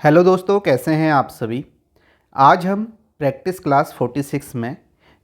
Hello दोस्तों, कैसे हैं आप सभी। आज हम प्रैक्टिस क्लास 46 में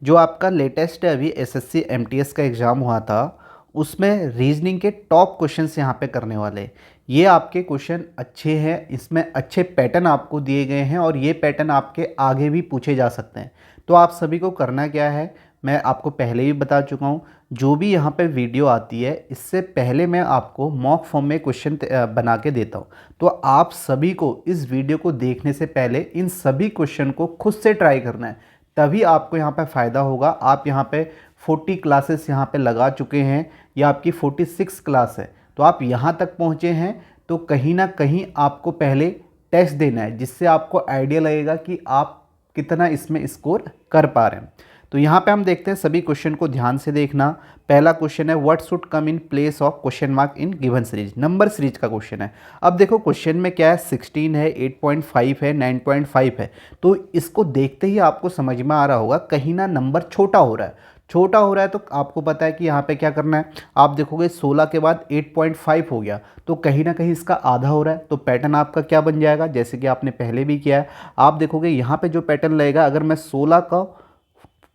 जो आपका लेटेस्ट है अभी एसएससी एमटीएस का एग्ज़ाम हुआ था उसमें रीजनिंग के टॉप क्वेश्चंस यहाँ पे करने वाले हैं। ये आपके क्वेश्चन अच्छे हैं, इसमें अच्छे पैटर्न आपको दिए गए हैं और ये पैटर्न आपके आगे भी पूछे जा सकते हैं। तो आप सभी को करना क्या है, मैं आपको पहले ही बता चुका हूँ। जो भी यहाँ पे वीडियो आती है इससे पहले मैं आपको मॉक फॉर्म में क्वेश्चन बना के देता हूँ। तो आप सभी को इस वीडियो को देखने से पहले इन सभी क्वेश्चन को खुद से ट्राई करना है, तभी आपको यहाँ पे फ़ायदा होगा। आप यहाँ पे 40 क्लासेस यहाँ पे लगा चुके हैं, या आपकी 46 क्लास है, तो आप यहाँ तक पहुँचे हैं तो कहीं ना कहीं आपको पहले टेस्ट देना है, जिससे आपको आइडिया लगेगा कि आप कितना इसमें स्कोर कर पा रहे हैं। तो यहाँ पे हम देखते हैं, सभी क्वेश्चन को ध्यान से देखना। पहला क्वेश्चन है what should come in place of question mark in given series. Number series का क्वेश्चन है। अब देखो क्वेश्चन में क्या है, 16 है, 8.5 है, 9.5 है। तो इसको देखते ही आपको समझ में आ रहा होगा कहीं ना नंबर छोटा हो रहा है। छोटा हो रहा है तो आपको पता है कि यहाँ पे क्या करना है। आप देखोगे 16 के बाद 8.5 हो गया, तो कहीं ना कहीं इसका आधा हो रहा है। तो पैटर्न आपका क्या बन जाएगा, जैसे कि आपने पहले भी किया है। आप देखोगे यहाँ पे जो पैटर्न लगेगा, अगर मैं 16 का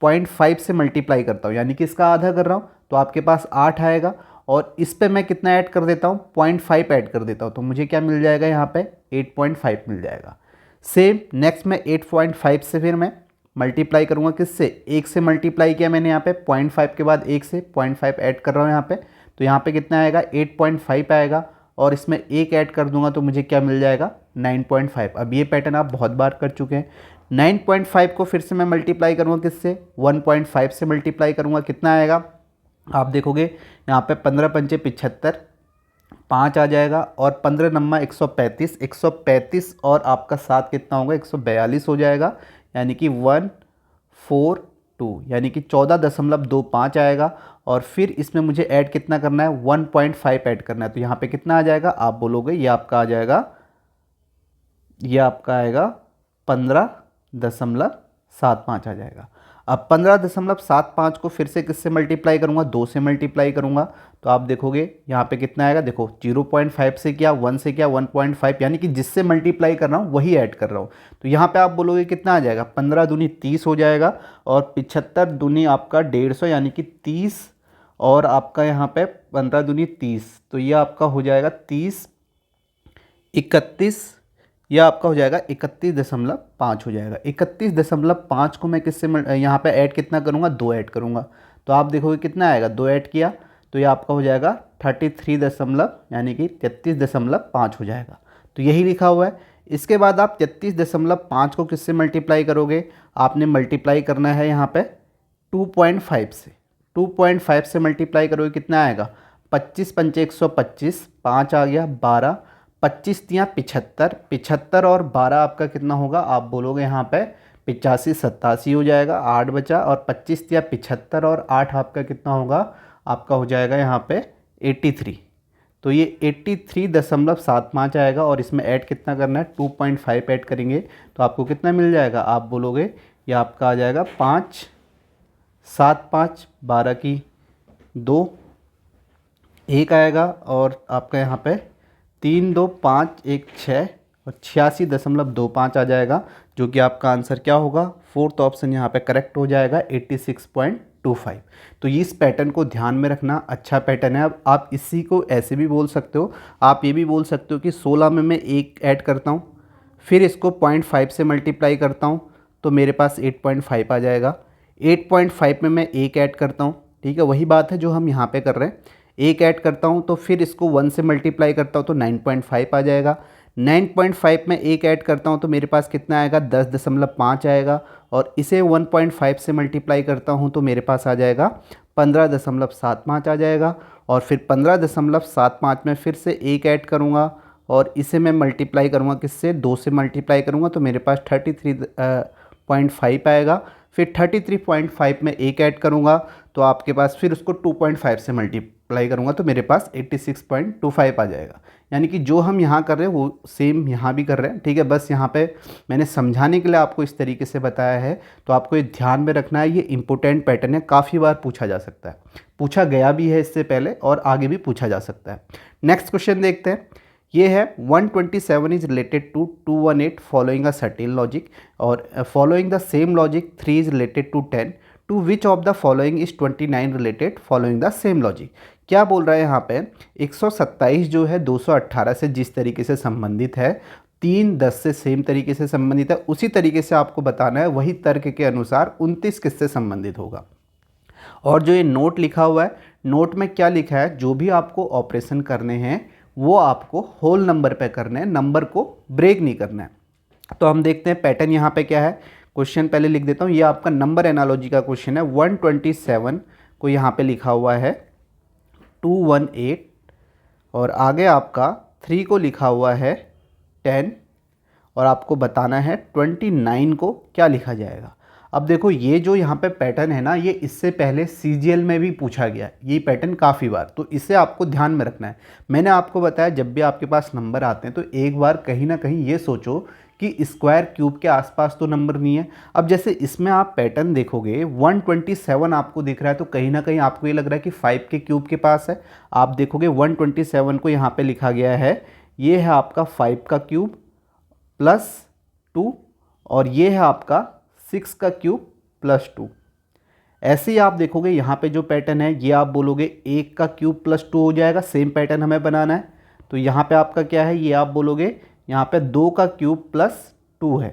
0.5 से मल्टीप्लाई करता हूँ, यानी कि इसका आधा कर रहा हूँ, तो आपके पास 8 आएगा। और इस पे मैं कितना ऐड कर देता हूँ, 0.5 ऐड कर देता हूँ, तो मुझे क्या मिल जाएगा यहाँ पे 8.5 मिल जाएगा। सेम नेक्स्ट में 8.5 से फिर मैं मल्टीप्लाई करूँगा, किससे, 1 से मल्टीप्लाई किया मैंने यहाँ पे, 0.5 के बाद 1 से 0.5 ऐड कर रहा हूँ यहाँ पे, तो यहाँ पे कितना आएगा 8.5 आएगा। और इसमें 1 ऐड कर दूंगा तो मुझे क्या मिल जाएगा 9.5। अब ये पैटर्न आप बहुत बार कर चुके हैं। 9.5 को फिर से मैं मल्टीप्लाई करूँगा, किससे, 1.5 से मल्टीप्लाई करूँगा, कितना आएगा, आप देखोगे यहाँ पे 15 पंचे 75, 5 आ जाएगा, और 15 नम्मा 135, 135 और आपका 7 कितना होगा, 142 हो जाएगा, यानी कि 142, यानी कि 14.25 आएगा। और फिर इसमें मुझे ऐड कितना करना है, 1.5 ऐड करना है, तो यहाँ पे कितना आ जाएगा, आप बोलोगे ये आपका आ जाएगा, ये आपका आएगा 15.75 आ जाएगा। अब 15.75 को फिर से किससे मल्टीप्लाई करूँगा, 2 से मल्टीप्लाई करूँगा, तो आप देखोगे यहाँ पे कितना आएगा, देखो 0.5 से क्या, 1 से क्या, 1.5, यानी कि जिससे मल्टीप्लाई कर रहा हूँ वही ऐड कर रहा हूँ। तो यहाँ पे आप बोलोगे कितना आ जाएगा, 15 दूनी 30 हो जाएगा, और 75 दूनी आपका 150, यानी कि 30, और आपका यहाँ पे 15 दूनी 30, तो ये आपका हो जाएगा 30, 31, यह आपका हो जाएगा 31.5 हो जाएगा। 31.5 को मैं किससे यहाँ पे ऐड कितना करूँगा, 2 ऐड करूँगा, तो आप देखोगे कितना आएगा, 2 ऐड किया तो ये आपका हो जाएगा 33 दशमलव, यानी कि 33.5 हो जाएगा। तो यही लिखा हुआ है। इसके बाद आप 33.5 को किससे मल्टीप्लाई करोगे, आपने मल्टीप्लाई करना है यहाँ पे 2.5 से। 2.5 से मल्टीप्लाई करोगे, कितना आएगा, 25 पंचे 125, 5 आ गया, 12, 25 तियाँ 75, 75 और 12 आपका कितना होगा, आप बोलोगे यहाँ पे 85 87 हो जाएगा, 8 बचा, और 25 तियाँ 75 और 8 आपका कितना होगा, आपका हो जाएगा यहाँ पे 83। तो ये 83.75 आएगा, और इसमें ऐड कितना करना है, 2.5 ऐड करेंगे, तो आपको कितना मिल जाएगा, आप बोलोगे ये आपका आ जाएगा 5, 7 5 12 की 2, 1 आएगा, और आपका यहाँ पे 3 2 5 1 6 और 86.25 आ जाएगा, जो कि आपका आंसर क्या होगा, फोर्थ ऑप्शन यहाँ पे करेक्ट हो जाएगा, 86.25। तो इस पैटर्न को ध्यान में रखना, अच्छा पैटर्न है। अब आप इसी को ऐसे भी बोल सकते हो, आप ये भी बोल सकते हो कि 16 में मैं 1 ऐड करता हूँ, फिर इसको 0.5 से मल्टीप्लाई करता हूँ, तो मेरे पास 8.5 आ जाएगा। 8.5 में मैं 1 ऐड करता हूँ, ठीक है, वही बात है जो हम यहाँ पे कर रहे हैं। 1 ऐड करता हूँ तो फिर इसको 1 से मल्टीप्लाई करता हूँ तो 9.5 आ जाएगा। 9.5 में 1 ऐड करता हूँ तो मेरे पास कितना आएगा, 10.5 आएगा, और इसे 1.5 से मल्टीप्लाई करता हूँ तो मेरे पास आ जाएगा 15.75 आ जाएगा। और फिर 15.75 में फिर से 1 ऐड करूँगा, और इसे मैं मल्टीप्लाई करूँगा किससे, 2 से मल्टीप्लाई करूँगा, तो मेरे पास 33.5 आएगा। फिर 33.5 में 1 ऐड करूँगा तो आपके पास फिर उसको 2.5 से मल्टीप्लाई करूँगा तो मेरे पास 86.25 आ जाएगा। यानी कि जो हम यहाँ कर रहे हैं वो सेम यहाँ भी कर रहे हैं, ठीक है। बस यहाँ पे मैंने समझाने के लिए आपको इस तरीके से बताया है, तो आपको ये ध्यान में रखना है। ये इंपॉर्टेंट पैटर्न है, काफ़ी बार पूछा जा सकता है, पूछा गया भी है इससे पहले और आगे भी पूछा जा सकता है। नेक्स्ट क्वेश्चन देखते हैं। ये है 127 is related to 218 following a certain logic, और following the same logic 3 is related to 10, to which of the following is 29 related following the same logic. क्या बोल रहा है यहाँ पे, 127 जो है 218 से जिस तरीके से संबंधित है, 3 10 से सेम तरीके से संबंधित है, उसी तरीके से आपको बताना है वही तर्क के अनुसार 29 किससे संबंधित होगा। और जो ये नोट लिखा हुआ है, नोट में क्या लिखा है, जो भी आपको ऑपरेशन करने हैं वो आपको होल नंबर पे करने हैं, नंबर को ब्रेक नहीं करना है। तो हम देखते हैं पैटर्न यहाँ पे क्या है। क्वेश्चन पहले लिख देता हूँ, ये आपका नंबर एनालॉजी का क्वेश्चन है। 127 को यहाँ पे लिखा हुआ है 218, और आगे आपका 3 को लिखा हुआ है 10, और आपको बताना है 29 को क्या लिखा जाएगा। अब देखो ये जो यहाँ पे पैटर्न है ना, ये इससे पहले CGL में भी पूछा गया ये पैटर्न काफ़ी बार, तो इसे आपको ध्यान में रखना है। मैंने आपको बताया जब भी आपके पास नंबर आते हैं तो एक बार कहीं ना कहीं ये सोचो कि स्क्वायर क्यूब के आसपास तो नंबर नहीं है। अब जैसे इसमें आप पैटर्न देखोगे 127 आपको दिख रहा है, तो कहीं ना कहीं आपको ये लग रहा है कि 5 के क्यूब के पास है। आप देखोगे 127 को यहाँ पे लिखा गया है, ये है आपका 5 का क्यूब प्लस 2, और ये है आपका 6 का क्यूब प्लस 2। ऐसे ही आप देखोगे यहाँ पे जो पैटर्न है, ये आप बोलोगे 1 का क्यूब प्लस 2 हो जाएगा, सेम पैटर्न हमें बनाना है। तो यहाँ पे आपका क्या है, ये आप बोलोगे यहाँ पे 2 का क्यूब प्लस 2 है,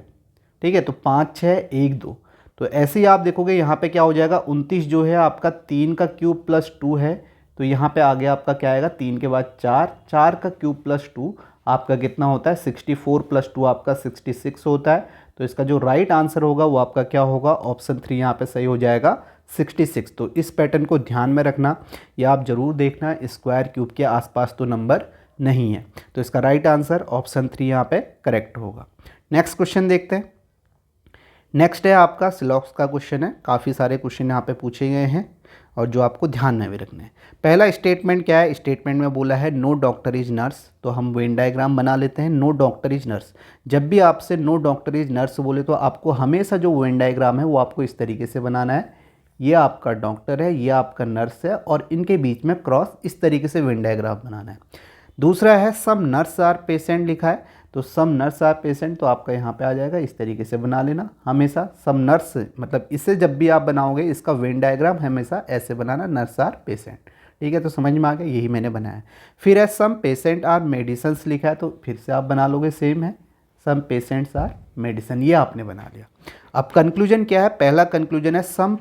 ठीक है। तो 5 6 1 2। तो ऐसे ही आप देखोगे यहाँ पे क्या हो जाएगा, 29 जो है आपका 3 का क्यूब प्लस 2 है, तो यहाँ पे आगे आपका क्या आएगा, 3 के बाद 4, 4 का क्यूब प्लस 2 आपका कितना होता है, 64 प्लस 2 आपका 66 होता है। तो इसका जो राइट आंसर होगा वो आपका क्या होगा, ऑप्शन 3 यहाँ पे सही हो जाएगा, 66। तो इस पैटर्न को ध्यान में रखना, या आप ज़रूर देखना स्क्वायर क्यूब के आसपास तो नंबर नहीं है। तो इसका राइट आंसर ऑप्शन 3 यहाँ पे करेक्ट होगा। नेक्स्ट क्वेश्चन देखते हैं। नेक्स्ट है आपका सिलॉक्स का क्वेश्चन है। काफ़ी सारे क्वेश्चन यहाँ पे पूछे गए हैं और जो आपको ध्यान में भी रखने हैं। पहला स्टेटमेंट क्या है, स्टेटमेंट में बोला है नो डॉक्टर इज नर्स, तो हम वेन डायग्राम बना लेते हैं। नो डॉक्टर इज नर्स, जब भी आपसे नो डॉक्टर इज नर्स बोले तो आपको हमेशा जो वेन डायग्राम है वो आपको इस तरीके से बनाना है। ये आपका डॉक्टर है, ये आपका नर्स है, और इनके बीच में क्रॉस, इस तरीके से वेन डायग्राम बनाना है। दूसरा है सम नर्स आर पेशेंट लिखा है, तो सम नर्स आर पेशेंट तो आपका यहाँ पे आ जाएगा, इस तरीके से बना लेना हमेशा। सम नर्स मतलब इसे जब भी आप बनाओगे इसका वेन डायग्राम हमेशा ऐसे बनाना, नर्स आर पेशेंट, ठीक है। तो समझ में आ गया, यही मैंने बनाया है। फिर है सम पेशेंट आर मेडिसन्स लिखा है, तो फिर से आप बना लोगे, सेम है, सम पेशेंट्स आर मेडिसन, ये आपने बना लिया। अब कंक्लूजन क्या है, पहला कंक्लूजन है some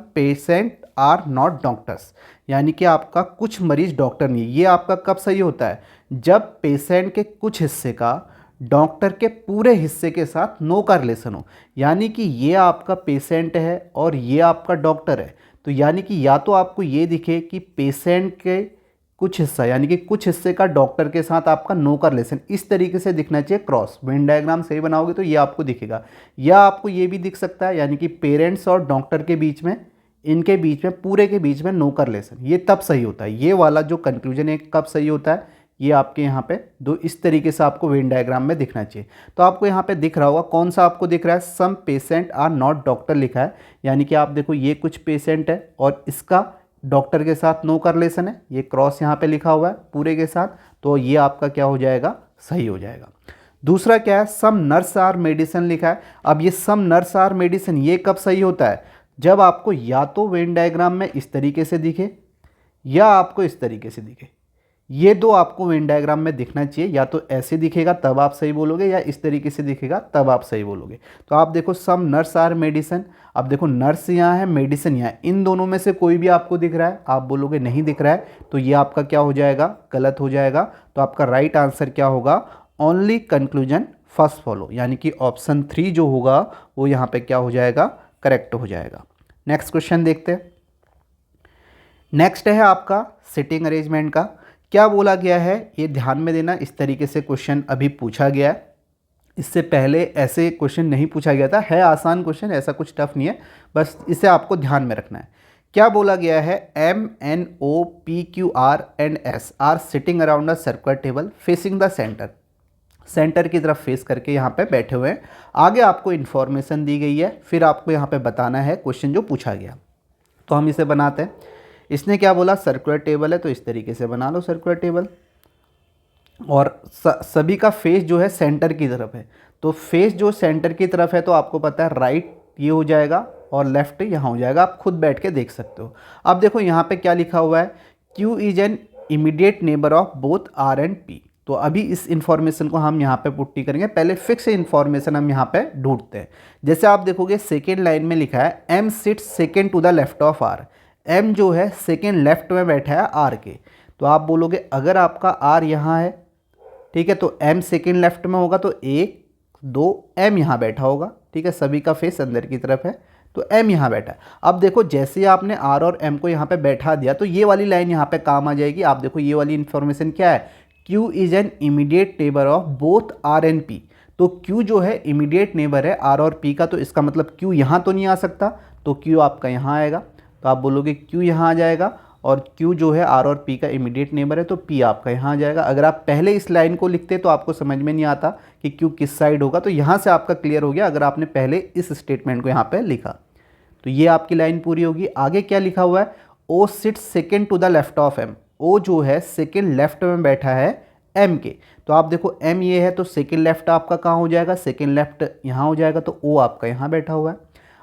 patient are not doctors, यानी कि आपका कुछ मरीज डॉक्टर नहीं। ये आपका कब सही होता है, जब पेशेंट के कुछ हिस्से का डॉक्टर के पूरे हिस्से के साथ नो कॉरलेशन हो। यानी कि ये आपका पेशेंट है और ये आपका डॉक्टर है, तो यानी कि या तो आपको ये दिखे कि पेशेंट के कुछ हिस्सा, यानी कि कुछ हिस्से का डॉक्टर के साथ आपका नो कॉरलेशन, इस तरीके से दिखना चाहिए क्रॉस। वेन डायग्राम सही बनाओगे तो ये आपको दिखेगा। या आपको ये भी दिख सकता है, यानी कि पेरेंट्स और डॉक्टर के बीच में, इनके बीच में, पूरे के बीच में नो कॉरलेशन, ये तब सही होता है। ये वाला जो कंक्लूजन है कब सही होता है, ये आपके यहाँ पे दो इस तरीके से आपको वेन डायग्राम में दिखना चाहिए। तो आपको यहाँ पे दिख रहा होगा, कौन सा आपको दिख रहा है, some patient are not doctor लिखा है, यानी कि आप देखो ये कुछ पेशेंट है और इसका डॉक्टर के साथ नो कॉरलेशन है, ये क्रॉस यहाँ पे लिखा हुआ है पूरे के साथ, तो ये आपका क्या हो जाएगा, सही हो जाएगा। दूसरा क्या है, सम नर्स आर मेडिसिन लिखा है। अब ये सम नर्स आर मेडिसिन ये कब सही होता है, जब आपको या तो वेन डायग्राम में इस तरीके से दिखे या आपको इस तरीके से दिखे। ये दो आपको वेन डायग्राम में दिखना चाहिए, या तो ऐसे दिखेगा तब आप सही बोलोगे, या इस तरीके से दिखेगा तब आप सही बोलोगे। तो आप देखो सम नर्स आर मेडिसिन, अब देखो नर्स यहाँ है, मेडिसिन यहाँ है, इन दोनों में से कोई भी आपको दिख रहा है, आप बोलोगे नहीं दिख रहा है, तो ये आपका क्या हो जाएगा, गलत हो जाएगा। तो आपका राइट आंसर क्या होगा, ओनली कंक्लूजन फर्स्ट फॉलो, यानी कि ऑप्शन 3 जो होगा वो यहाँ पे क्या हो जाएगा, करेक्ट हो जाएगा। नेक्स्ट क्वेश्चन देखते हैं। नेक्स्ट है आपका सिटिंग अरेंजमेंट का। क्या बोला गया है, ये ध्यान में देना, इस तरीके से क्वेश्चन अभी पूछा गया है, इससे पहले ऐसे क्वेश्चन नहीं पूछा गया था। है आसान क्वेश्चन, ऐसा कुछ टफ नहीं है, बस इसे आपको ध्यान में रखना है। क्या बोला गया है, MNOPQR and S are sitting around a circular table facing the centre, centre की तरफ फेस करके यहाँ पे बैठे हुए हैं। आगे आपको इन्फॉर्मेशन दी गई है, फिर आपको यहाँ पे बताना है क्वेश्चन जो पूछा गया। तो हम इसे बनाते हैं। इसने क्या बोला, सर्कुलर टेबल है, तो इस तरीके से बना लो सर्कुलर टेबल। और सभी का फेस जो है सेंटर की तरफ है, तो फेस जो सेंटर की तरफ है तो आपको पता है राइट ये हो जाएगा और लेफ्ट यहाँ हो जाएगा, आप खुद बैठ के देख सकते हो। अब देखो यहाँ पे क्या लिखा हुआ है, Q is an immediate neighbour of both R and P। तो अभी इस इंफॉर्मेशन को हम यहाँ पे पुट्टी करेंगे, पहले फिक्स इंफॉर्मेशन हम यहाँ पे ढूंढते हैं। जैसे आप देखोगे सेकेंड लाइन में लिखा है M sits second to the left of R। M जो है सेकेंड लेफ्ट में बैठा है R के, तो आप बोलोगे अगर आपका R यहाँ है, ठीक है, तो M सेकेंड लेफ्ट में होगा तो 1 2 M यहाँ बैठा होगा, ठीक है, सभी का फेस अंदर की तरफ है तो M यहाँ बैठा है। अब देखो जैसे ही आपने R और M को यहाँ पे बैठा दिया तो ये वाली लाइन यहाँ पे काम आ जाएगी। आप देखो ये वाली इन्फॉर्मेशन क्या है, Q is an immediate neighbour of both R and P। तो Q जो है इमीडिएट नेबर है R और P का, तो इसका मतलब Q यहाँ तो नहीं आ सकता, तो Q आपका यहाँ आएगा, तो आप बोलोगे Q यहाँ आ जाएगा, और Q जो है R और P का इमीडिएट नेबर है तो P आपका यहाँ आ जाएगा। अगर आप पहले इस लाइन को लिखते तो आपको समझ में नहीं आता कि Q किस साइड होगा, तो यहाँ से आपका क्लियर हो गया अगर आपने पहले इस स्टेटमेंट को यहाँ पे लिखा। तो ये आपकी लाइन पूरी होगी। आगे क्या लिखा हुआ है, O sits second to the left of M। O जो है सेकेंड लेफ्ट में बैठा है M के, तो आप देखो M ये है तो सेकेंड लेफ्ट आपका कहाँ हो जाएगा, सेकेंड लेफ्ट यहाँ हो जाएगा, तो O आपका यहाँ बैठा हुआ है।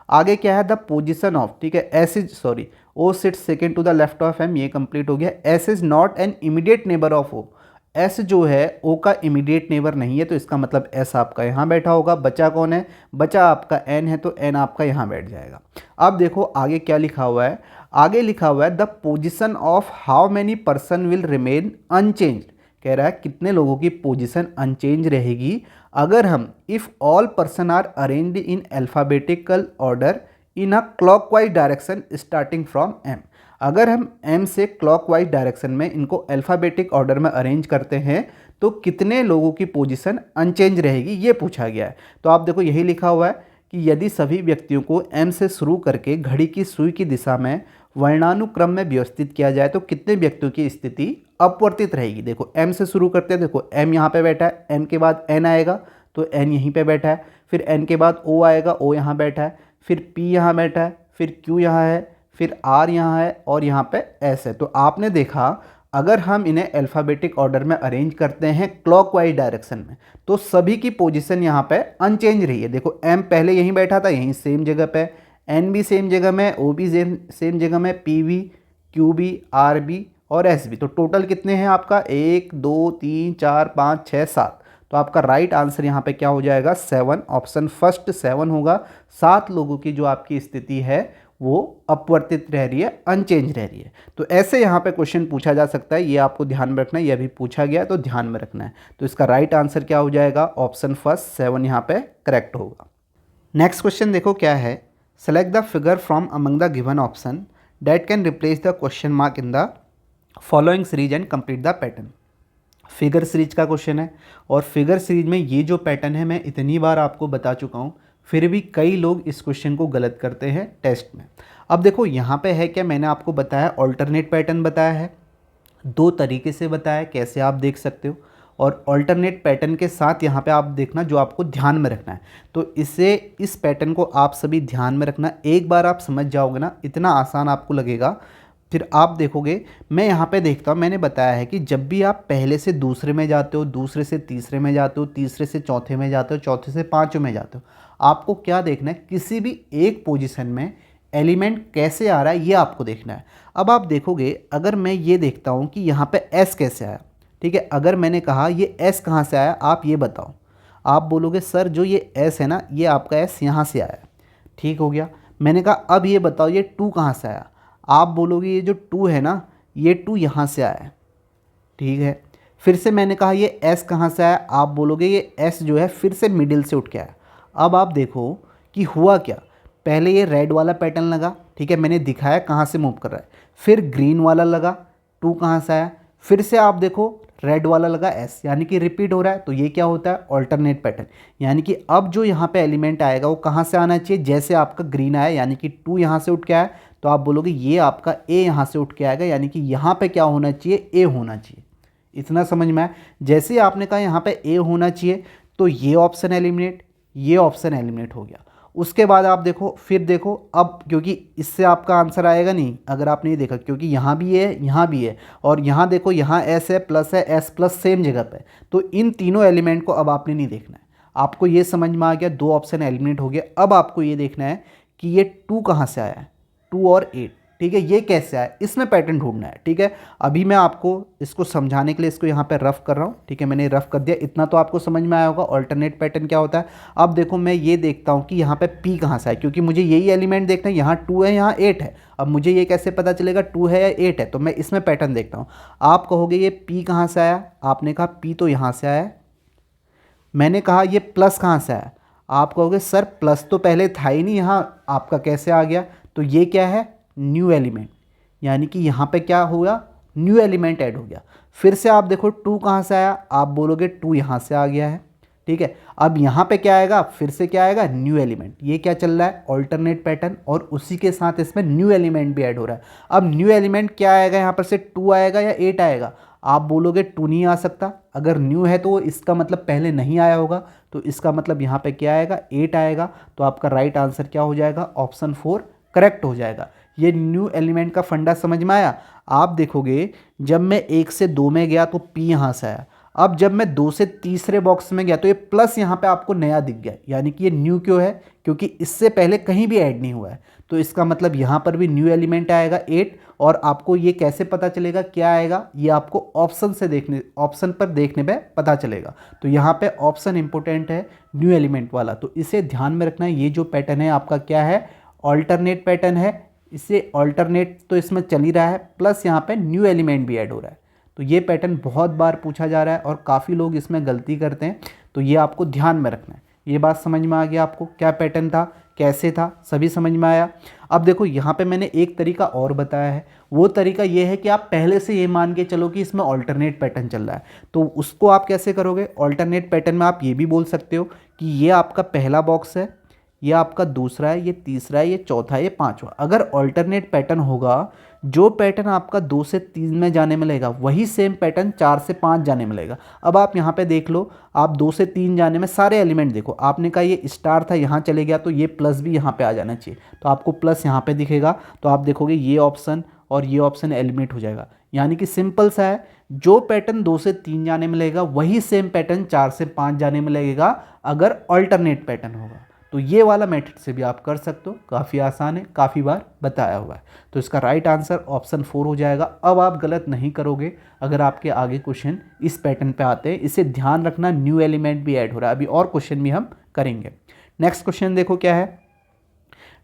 आगे क्या है, द पोजिशन ऑफ, ठीक है, S is sorry O sits second to the left of M, ये कंप्लीट हो गया। S is not an immediate neighbour of O। S जो है O का इमीडिएट नेबर नहीं है, तो इसका मतलब S आपका यहाँ बैठा होगा। बचा कौन है, बचा आपका N है, तो N आपका यहाँ बैठ जाएगा। अब देखो आगे क्या लिखा हुआ है, आगे लिखा हुआ है the position of how many person will remain unchange. कह रहा है कितने लोगों की पोजीशन अनचेंज रहेगी अगर हम if all person are arranged in alphabetical order in a clockwise direction starting from M। अगर हम M से क्लॉकवाइज डायरेक्शन में इनको अल्फ़ाबेटिक ऑर्डर में अरेंज करते हैं तो कितने लोगों की पोजीशन अनचेंज रहेगी, ये पूछा गया है। तो आप देखो यही लिखा हुआ है कि यदि सभी व्यक्तियों को M से शुरू करके घड़ी की सुई की दिशा में वर्णानुक्रम में व्यवस्थित किया जाए तो कितने व्यक्तियों की स्थिति अपवर्तित रहेगी। देखो M से शुरू करते हैं, देखो M यहाँ पे बैठा है, M के बाद N आएगा तो N यहीं पे बैठा है, फिर N के बाद O आएगा, O यहाँ बैठा है, फिर P यहाँ बैठा है, फिर Q यहाँ है, फिर R यहाँ है और यहाँ पे S है। तो आपने देखा अगर हम इन्हें अल्फ़ाबेटिक ऑर्डर में अरेंज करते हैं क्लॉकवाइज डायरेक्शन में तो सभी की पोजीशन यहाँ पे अनचेंज रही है। देखो M पहले यहीं बैठा था, यहीं सेम जगह पे, N भी सेम जगह में, O भी सेम जगह में, P भी, Q भी, R भी और S भी। तो टोटल कितने हैं आपका 1 2 3 4 5 6 7। तो आपका राइट आंसर यहाँ पे क्या हो जाएगा 7, ऑप्शन फर्स्ट 7 होगा। 7 लोगों की जो आपकी स्थिति है वो अपवर्तित रह रही है, अनचेंज रह रही है। तो ऐसे यहाँ पे क्वेश्चन पूछा जा सकता है, ये आपको ध्यान में रखना है, ये अभी पूछा गया है तो ध्यान में रखना है। तो इसका राइट आंसर क्या हो जाएगा, ऑप्शन फर्स्ट 7 यहाँ पे करेक्ट होगा। नेक्स्ट क्वेश्चन देखो क्या है, select the figure from among the given option that can replace the question mark in the following series and complete the pattern. Figure series का क्वेश्चन है और फिगर सीरीज में ये जो पैटर्न है मैं इतनी बार आपको बता चुका हूँ, फिर भी कई लोग इस क्वेश्चन को गलत करते हैं टेस्ट में। अब देखो यहाँ पे है क्या, मैंने आपको बताया ऑल्टरनेट पैटर्न बताया है, 2 तरीके से बताया कैसे आप देख सकते हो, और ऑल्टरनेट पैटर्न के साथ यहाँ पे आप देखना जो आपको ध्यान में रखना है। तो इस पैटर्न को आप सभी ध्यान में रखना, एक बार आप समझ जाओगे ना इतना आसान आपको लगेगा, फिर आप देखोगे। मैं यहाँ पे देखता हूँ, मैंने बताया है कि जब भी आप पहले से दूसरे में जाते हो, दूसरे से तीसरे में जाते हो, तीसरे से चौथे में जाते हो, चौथे से पाँचवें में जाते हो, आपको क्या देखना है, किसी भी एक पोजीशन में एलिमेंट कैसे आ रहा है ये आपको देखना है। अब आप देखोगे अगर मैं ये देखता हूँ कि यहाँ पे S कैसे आया, ठीक है, अगर मैंने कहा ये S कहाँ से आया आप ये बताओ, आप बोलोगे सर जो ये S है ना ये आपका S यहाँ से आया, ठीक हो गया। मैंने कहा अब ये बताओ ये 2 कहाँ से आया, आप बोलोगे ये जो 2 है ना ये 2 यहाँ से आया है, ठीक है। फिर से मैंने कहा ये S कहाँ से आया, आप बोलोगे ये S जो है फिर से मिडिल से उठ के आया। अब आप देखो कि हुआ क्या, पहले ये रेड वाला पैटर्न लगा, ठीक है, मैंने दिखाया कहाँ से मूव कर रहा है, फिर ग्रीन वाला लगा 2 कहाँ से आया, फिर से आप देखो रेड वाला लगा S, यानी कि रिपीट हो रहा है। तो ये क्या होता है ऑल्टरनेट पैटर्न, यानी कि अब जो यहाँ पे एलिमेंट आएगा वो कहाँ से आना चाहिए, जैसे आपका ग्रीन आया यानी कि 2 यहाँ से उठ के आया तो आप बोलोगे ये आपका A यहाँ से उठ के आएगा, यानी कि यहाँ पे क्या होना चाहिए A होना चाहिए। इतना समझ में आया। जैसे ही आपने कहा यहाँ पे A होना चाहिए तो ये ऑप्शन एलिमिनेट, ये ऑप्शन एलिमिनेट हो गया। उसके बाद आप देखो, फिर देखो अब, क्योंकि इससे आपका आंसर आएगा नहीं अगर आपने ये देखा, क्योंकि यहाँ भी है यहाँ भी है, और यहाँ देखो यहाँ एस है प्लस है, एस प्लस सेम जगह पे, तो इन तीनों एलिमेंट को अब आपने नहीं देखना है। आपको ये समझ में आ गया, दो ऑप्शन एलिमिनेट हो गया। अब आपको ये देखना है कि ये 2 कहाँ से आया है, 2 और 8, ठीक है, ये कैसे आया, इसमें पैटर्न ढूंढना है, ठीक है। अभी मैं आपको इसको समझाने के लिए इसको यहाँ पे रफ कर रहा हूँ, ठीक है, मैंने रफ कर दिया, इतना तो आपको समझ में आया होगा ऑल्टरनेट पैटर्न क्या होता है। अब देखो मैं ये देखता हूँ कि यहाँ पे पी कहाँ से आया, क्योंकि मुझे यही एलिमेंट देखना है, यहाँ 2 है यहाँ 8 है। अब मुझे ये कैसे पता चलेगा 2 है या 8 है, तो मैं इसमें पैटर्न देखता हूँ। आप कहोगे ये पी कहाँ से आया, आपने कहा पी तो यहाँ से आया, मैंने कहा ये प्लस कहाँ से आया, आप कहोगे सर प्लस तो पहले था ही नहीं, यहाँ आपका कैसे आ गया। तो ये क्या है, न्यू एलिमेंट, यानी कि यहाँ पे क्या हुआ, न्यू एलिमेंट ऐड हो गया। फिर से आप देखो 2 कहाँ से आया, आप बोलोगे 2 यहाँ से आ गया है, ठीक है। अब यहाँ पे क्या आएगा, फिर से क्या आएगा, न्यू एलिमेंट। ये क्या चल रहा है, ऑल्टरनेट पैटर्न, और उसी के साथ इसमें न्यू एलिमेंट भी ऐड हो रहा है। अब न्यू एलिमेंट क्या आएगा, यहाँ पर से 2 आएगा या 8 आएगा, आप बोलोगे 2 नहीं आ सकता, अगर न्यू है तो इसका मतलब पहले नहीं आया होगा, तो इसका मतलब यहाँ पे क्या आएगा, 8 आएगा। तो आपका राइट आंसर क्या हो जाएगा, ऑप्शन 4 करेक्ट हो जाएगा। ये न्यू एलिमेंट का फंडा समझ में आया। आप देखोगे जब मैं 1 से 2 में गया तो पी यहाँ से आया, अब जब मैं 2 से तीसरे बॉक्स में गया तो ये प्लस यहाँ पे आपको नया दिख गया, यानी कि ये न्यू क्यों है, क्योंकि इससे पहले कहीं भी ऐड नहीं हुआ है, तो इसका मतलब यहाँ पर भी न्यू एलिमेंट आएगा 8। और आपको ये कैसे पता चलेगा क्या आएगा, ये आपको ऑप्शन से देखने, ऑप्शन पर देखने पे पता चलेगा। तो यहाँ पे ऑप्शन इंपॉर्टेंट है न्यू एलिमेंट वाला, तो इसे ध्यान में रखना है। ये जो पैटर्न है आपका क्या है, ऑल्टरनेट पैटर्न है, इससे ऑल्टरनेट तो इसमें चल ही रहा है, प्लस यहाँ पे न्यू एलिमेंट भी ऐड हो रहा है। तो ये पैटर्न बहुत बार पूछा जा रहा है और काफ़ी लोग इसमें गलती करते हैं, तो ये आपको ध्यान में रखना है। ये बात समझ में आ गया आपको, क्या पैटर्न था, कैसे था, सभी समझ में आया। अब देखो यहाँ पे मैंने एक तरीका और बताया है, वो तरीका ये है कि आप पहले से ये मान के चलो कि इसमें ऑल्टरनेट पैटर्न चल रहा है, तो उसको आप कैसे करोगे, ऑल्टरनेट पैटर्न में आप ये भी बोल सकते हो कि ये आपका पहला बॉक्स है, ये आपका दूसरा है, ये तीसरा है, ये चौथा है, ये पांचवा। अगर ऑल्टरनेट पैटर्न होगा, जो पैटर्न आपका 2 से 3 में जाने में लगेगा वही सेम पैटर्न 4 से 5 जाने में लगेगा। अब आप यहाँ पे देख लो, आप 2 से 3 जाने में सारे एलिमेंट देखो, आपने कहा ये स्टार था यहाँ चले गया, तो ये प्लस भी यहाँ पे आ जाना चाहिए, तो आपको प्लस यहाँ पे दिखेगा, तो आप देखोगे ये ऑप्शन और ये ऑप्शन एलिमिनेट हो जाएगा। यानी कि सिंपल सा है, जो पैटर्न 2 से 3 जाने में लगेगा वही सेम पैटर्न 4 से 5 जाने में लगेगा अगर ऑल्टरनेट पैटर्न होगा। तो ये वाला मेथड से भी आप कर सकते हो, काफ़ी आसान है, काफ़ी बार बताया हुआ है। तो इसका राइट आंसर ऑप्शन 4 हो जाएगा। अब आप गलत नहीं करोगे अगर आपके आगे क्वेश्चन इस पैटर्न पे आते हैं, इसे ध्यान रखना, न्यू एलिमेंट भी ऐड हो रहा है। अभी और क्वेश्चन भी हम करेंगे। नेक्स्ट क्वेश्चन देखो क्या है,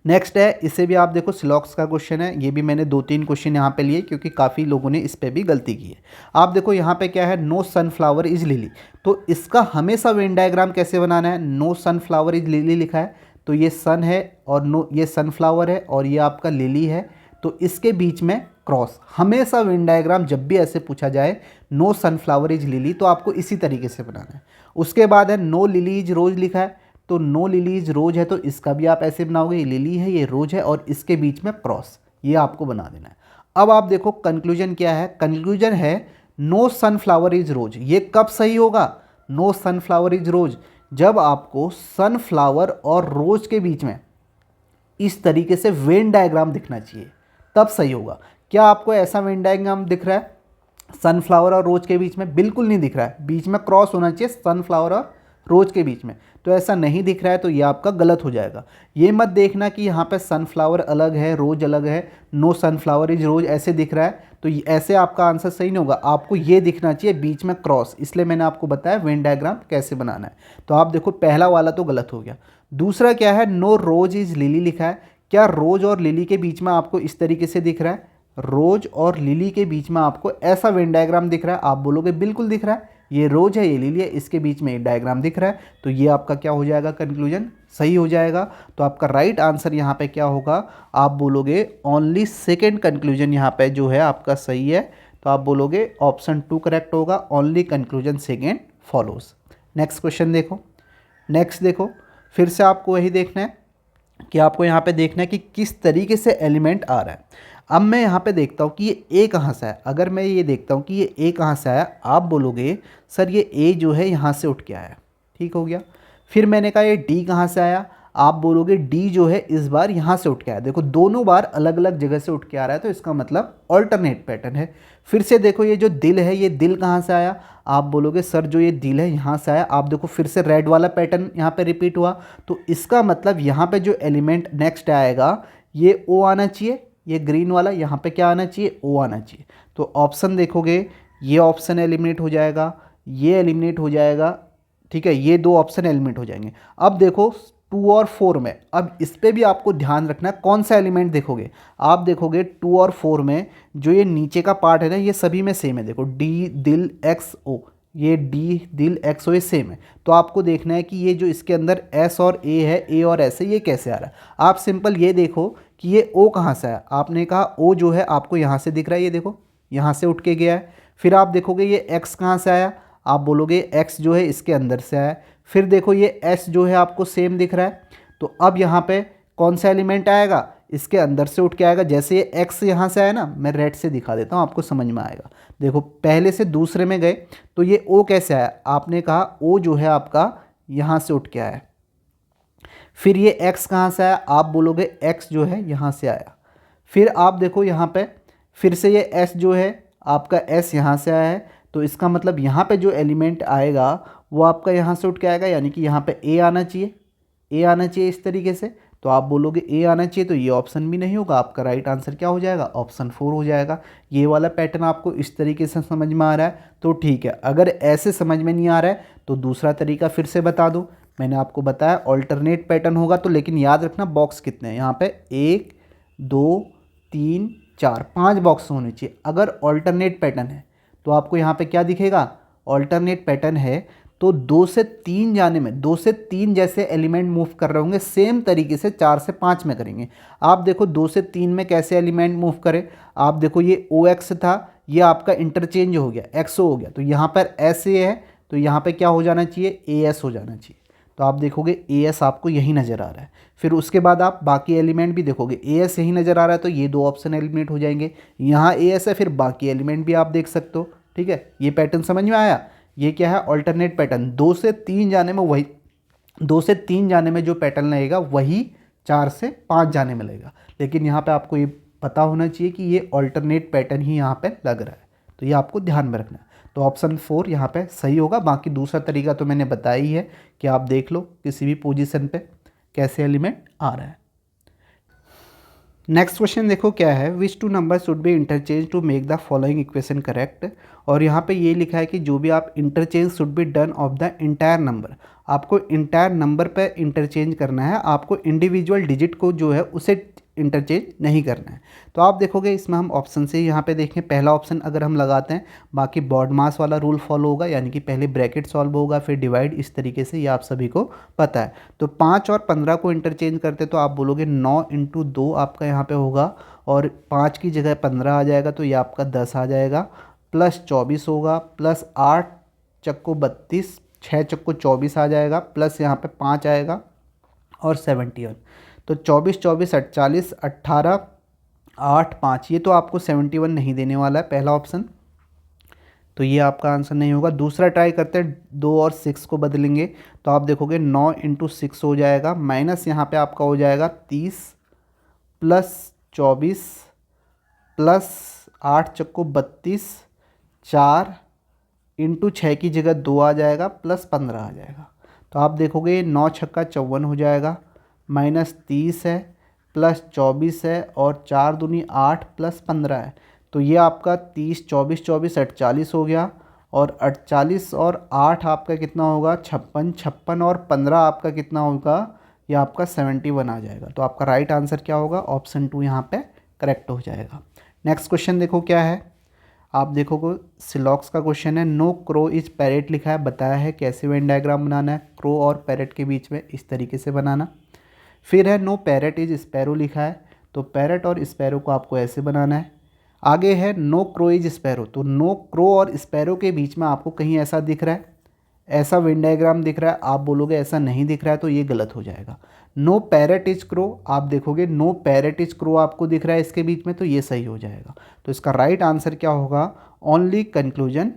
नेक्स्ट है, इसे भी आप देखो सिलॉक्स का क्वेश्चन है। ये भी मैंने 2-3 क्वेश्चन यहाँ पे लिए क्योंकि काफ़ी लोगों ने इस पे भी गलती की है। आप देखो यहाँ पे क्या है, नो सनफ्लावर इज लिली, तो इसका हमेशा वेन डायग्राम कैसे बनाना है, नो सनफ्लावर इज लिली लिखा है, तो ये सन है और नो ये सनफ्लावर है और ये आपका लिली है, तो इसके बीच में क्रॉस। हमेशा वेन डायग्राम जब भी ऐसे पूछा जाए नो सनफ्लावर इज लिली, तो आपको इसी तरीके से बनाना है। उसके बाद है नो लिली इज रोज लिखा है, तो नो लिलीज रोज है, तो इसका भी आप ऐसे बनाओगे, ये लिली है ये रोज है और इसके बीच में क्रॉस, ये आपको बना देना है। अब आप देखो कंक्लूजन क्या है, कंक्लूजन है नो सनफ्लावर इज रोज। ये कब सही होगा, नो सनफ्लावर इज रोज, जब आपको सनफ्लावर और रोज के बीच में इस तरीके से वेन डायग्राम दिखना चाहिए, तब सही होगा। क्या आपको ऐसा वेन डायग्राम दिख रहा है सनफ्लावर और रोज के बीच में? बिल्कुल नहीं दिख रहा है, बीच में क्रॉस होना चाहिए सनफ्लावर और रोज के बीच में, तो ऐसा नहीं दिख रहा है, तो ये आपका गलत हो जाएगा। ये मत देखना कि यहाँ पे सनफ्लावर अलग है रोज अलग है, नो सनफ्लावर इज रोज ऐसे दिख रहा है, तो ऐसे आपका आंसर सही नहीं होगा। आपको ये दिखना चाहिए बीच में क्रॉस, इसलिए मैंने आपको बताया वेन डायग्राम कैसे बनाना है। तो आप देखो पहला वाला तो गलत हो गया। दूसरा क्या है, नो रोज इज लिली लिखा है, क्या रोज और लिली के बीच में आपको इस तरीके से दिख रहा है, रोज और लिली के बीच में आपको ऐसा वेन डायग्राम दिख रहा है? आप बोलोगे बिल्कुल दिख रहा है, ये रोज है ये लिली है, इसके बीच में एक डायग्राम दिख रहा है, तो ये आपका क्या हो जाएगा, कंक्लूजन सही हो जाएगा। तो आपका राइट आंसर यहाँ पे क्या होगा, आप बोलोगे ओनली सेकेंड कंक्लूजन यहाँ पे जो है आपका सही है, तो आप बोलोगे ऑप्शन 2 करेक्ट होगा, only conclusion second follows. Next question देखो, नेक्स्ट देखो, फिर से आपको वही देखना है कि आपको यहाँ पे देखना है कि किस तरीके से एलिमेंट आ रहा है। अब मैं यहाँ पे देखता हूँ कि ये ए कहाँ से आया, अगर मैं ये देखता हूँ कि ये ए कहाँ से आया, आप बोलोगे सर ये ए जो है यहाँ से उठ के आया, ठीक हो गया। फिर मैंने कहा ये डी कहाँ से आया, आप बोलोगे डी जो है इस बार यहाँ से उठ के आया। देखो दोनों बार अलग अलग जगह से उठ के आ रहा है, तो इसका मतलब ऑल्टरनेट पैटर्न है। फिर से देखो ये जो दिल है, ये दिल कहाँ से आया, आप बोलोगे सर जो ये दिल है यहाँ से आया। आप देखो फिर से रेड वाला पैटर्न यहाँ पे रिपीट हुआ, तो इसका मतलब यहाँ पे जो एलिमेंट नेक्स्ट आएगा ये ओ आना चाहिए, ये ग्रीन वाला यहाँ पे क्या आना चाहिए, ओ आना चाहिए। तो ऑप्शन देखोगे ये ऑप्शन एलिमिनेट हो जाएगा, ये एलिमिनेट हो जाएगा, ठीक है, ये दो ऑप्शन एलिमिनेट हो जाएंगे। अब देखो 2 और 4 में, अब इस पर भी आपको ध्यान रखना है कौन सा एलिमेंट देखोगे। आप देखोगे 2 और 4 में जो ये नीचे का पार्ट है ना, ये सभी में सेम है। देखो डी दिल एक्स ओ, ये डी दिल एक्स ओ ये सेम है। तो आपको देखना है कि ये जो इसके अंदर एस और ए है, ए और एस है, ये कैसे आ रहा है। आप सिंपल ये देखो कि ये ओ कहाँ से आया। आपने कहा ओ जो है आपको यहाँ से दिख रहा है, ये देखो यहाँ से उठ के गया है। फिर आप देखोगे ये एक्स कहाँ से आया, आप बोलोगे एक्स जो है इसके अंदर से आया। फिर देखो ये एस जो है आपको सेम दिख रहा है, तो अब यहाँ पे कौन सा एलिमेंट आएगा, इसके अंदर से उठ के आएगा। जैसे ये एक्स यहाँ से आया ना, मैं रेड से दिखा देता हूँ आपको समझ में आएगा। देखो पहले से दूसरे में गए तो ये ओ कैसे आया, आपने कहा ओ जो है आपका यहाँ से उठ के आया। फिर ये एक्स कहाँ से आया, आप बोलोगे एक्स जो है यहाँ से आया। फिर आप देखो यहाँ पे फिर से ये एस जो है आपका एस यहाँ से आया है, तो इसका मतलब यहाँ पे जो एलिमेंट आएगा वो आपका यहाँ से उठ के आएगा, यानी कि यहाँ पे ए आना चाहिए, ए आना चाहिए इस तरीके से। तो आप बोलोगे ए आना चाहिए, तो ये ऑप्शन भी नहीं होगा, आपका राइट आंसर क्या हो जाएगा, ऑप्शन 4 हो जाएगा। ये वाला पैटर्न आपको इस तरीके से समझ में आ रहा है तो ठीक है। अगर ऐसे समझ में नहीं आ रहा है तो दूसरा तरीका फिर से बता दूँ। मैंने आपको बताया ऑल्टरनेट पैटर्न होगा, तो लेकिन याद रखना बॉक्स कितने हैं यहाँ पे, 1 2 3 4 5 बॉक्स होने चाहिए। अगर ऑल्टरनेट पैटर्न है तो आपको यहाँ पे क्या दिखेगा, ऑल्टरनेट पैटर्न है तो 2 से 3 जाने में 2 से 3 जैसे एलिमेंट मूव कर रहे होंगे, सेम तरीके से 4 से 5 में करेंगे। आप देखो 2 से 3 में कैसे एलिमेंट मूव करे, आप देखो ये ओ एक्स था, ये आपका इंटरचेंज हो गया, एक्सओ हो गया, तो यहाँ पर एस ए है, तो यहाँ पे क्या हो जाना चाहिए, ए एस हो जाना चाहिए। तो आप देखोगे ए एस आपको यही नज़र आ रहा है। फिर उसके बाद आप बाकी एलिमेंट भी देखोगे, ए एस यही नज़र आ रहा है, तो ये दो ऑप्शन एलिमिनेट हो जाएंगे। यहाँ ए एस है, फिर बाकी एलिमेंट भी आप देख सकते हो, ठीक है। ये पैटर्न समझ में आया, ये क्या है ऑल्टरनेट पैटर्न। 2 से 3 जाने में वही 2 से 3 जाने में जो पैटर्न लगेगा वही 4 से 5 जाने में लगेगा। लेकिन यहाँ पे आपको ये पता होना चाहिए कि ये ऑल्टरनेट पैटर्न ही यहाँ पे लग रहा है, तो ये आपको ध्यान में रखना है। तो ऑप्शन 4 यहाँ पे सही होगा। बाकी दूसरा तरीका तो मैंने बताया ही है कि आप देख लो किसी भी पोजीशन पे कैसे एलिमेंट आ रहा है। नेक्स्ट क्वेश्चन देखो क्या है, which two number should be interchange to make the following equation correct. और यहाँ पे ये लिखा है कि जो भी आप interchange should be done of the entire number, आपको इंटायर नंबर पे इंटरचेंज करना है, आपको इंडिविजुअल डिजिट को जो है उसे इंटरचेंज नहीं करना है। तो आप देखोगे इसमें हम ऑप्शन से यहाँ पे देखें, पहला ऑप्शन अगर हम लगाते हैं, बाकी बॉड मास वाला रूल फॉलो होगा, यानी कि पहले ब्रैकेट सॉल्व होगा फिर डिवाइड, इस तरीके से ये आप सभी को पता है। तो 5 और 15 को इंटरचेंज करते तो आप बोलोगे 9 × 2 आपका यहाँ पे होगा, और 5 की जगह 15 आ जाएगा, तो ये आपका 10 आ जाएगा, प्लस 24 होगा, प्लस 8 चक्को 32, 6 चक्को 24 आ जाएगा, प्लस यहाँ पे 5 आएगा और 71। तो 24 24 48 18 8 5, ये तो आपको 71 नहीं देने वाला है पहला ऑप्शन, तो ये आपका आंसर नहीं होगा। दूसरा ट्राई करते हैं, 2 और 6 को बदलेंगे, तो आप देखोगे 9 × 6 हो जाएगा, माइनस यहाँ पे आपका हो जाएगा 30, प्लस 24, प्लस 8 चक्को 32, 4 × 6 की जगह 2 आ जाएगा, प्लस 15 आ जाएगा। तो आप देखोगे 9 छक्का 54 हो जाएगा, माइनस 30 है, प्लस 24 है, और 4 दूनी 8 प्लस 15 है, तो ये आपका 30 24 24 48 हो गया, और 48 और 8 आपका कितना होगा 56, 56 और 15 आपका कितना होगा, ये आपका 71 आ जाएगा। तो आपका राइट आंसर क्या होगा, ऑप्शन 2 यहाँ पे करेक्ट हो जाएगा। नेक्स्ट क्वेश्चन देखो क्या है, आप देखोगे सिलॉक्स का क्वेश्चन है, नो क्रो इज पैरेट लिखा है, बताया है कैसे वेन डायग्राम बनाना है, क्रो और पैरेट के बीच में इस तरीके से बनाना। फिर है नो पैरेट इज स्पैरो लिखा है, तो पैरेट और स्पैरो को आपको ऐसे बनाना है। आगे है नो क्रो इज स्पैरो, तो नो क्रो और स्पैरो के बीच में आपको कहीं ऐसा दिख रहा है, ऐसा वेन डायग्राम दिख रहा है, आप बोलोगे ऐसा नहीं दिख रहा है, तो ये गलत हो जाएगा। नो पैरेट इज क्रो, आप देखोगे नो पैरेट इज क्रो आपको दिख रहा है इसके बीच में, तो ये सही हो जाएगा। तो इसका राइट आंसर क्या होगा, ओनली कंक्लूजन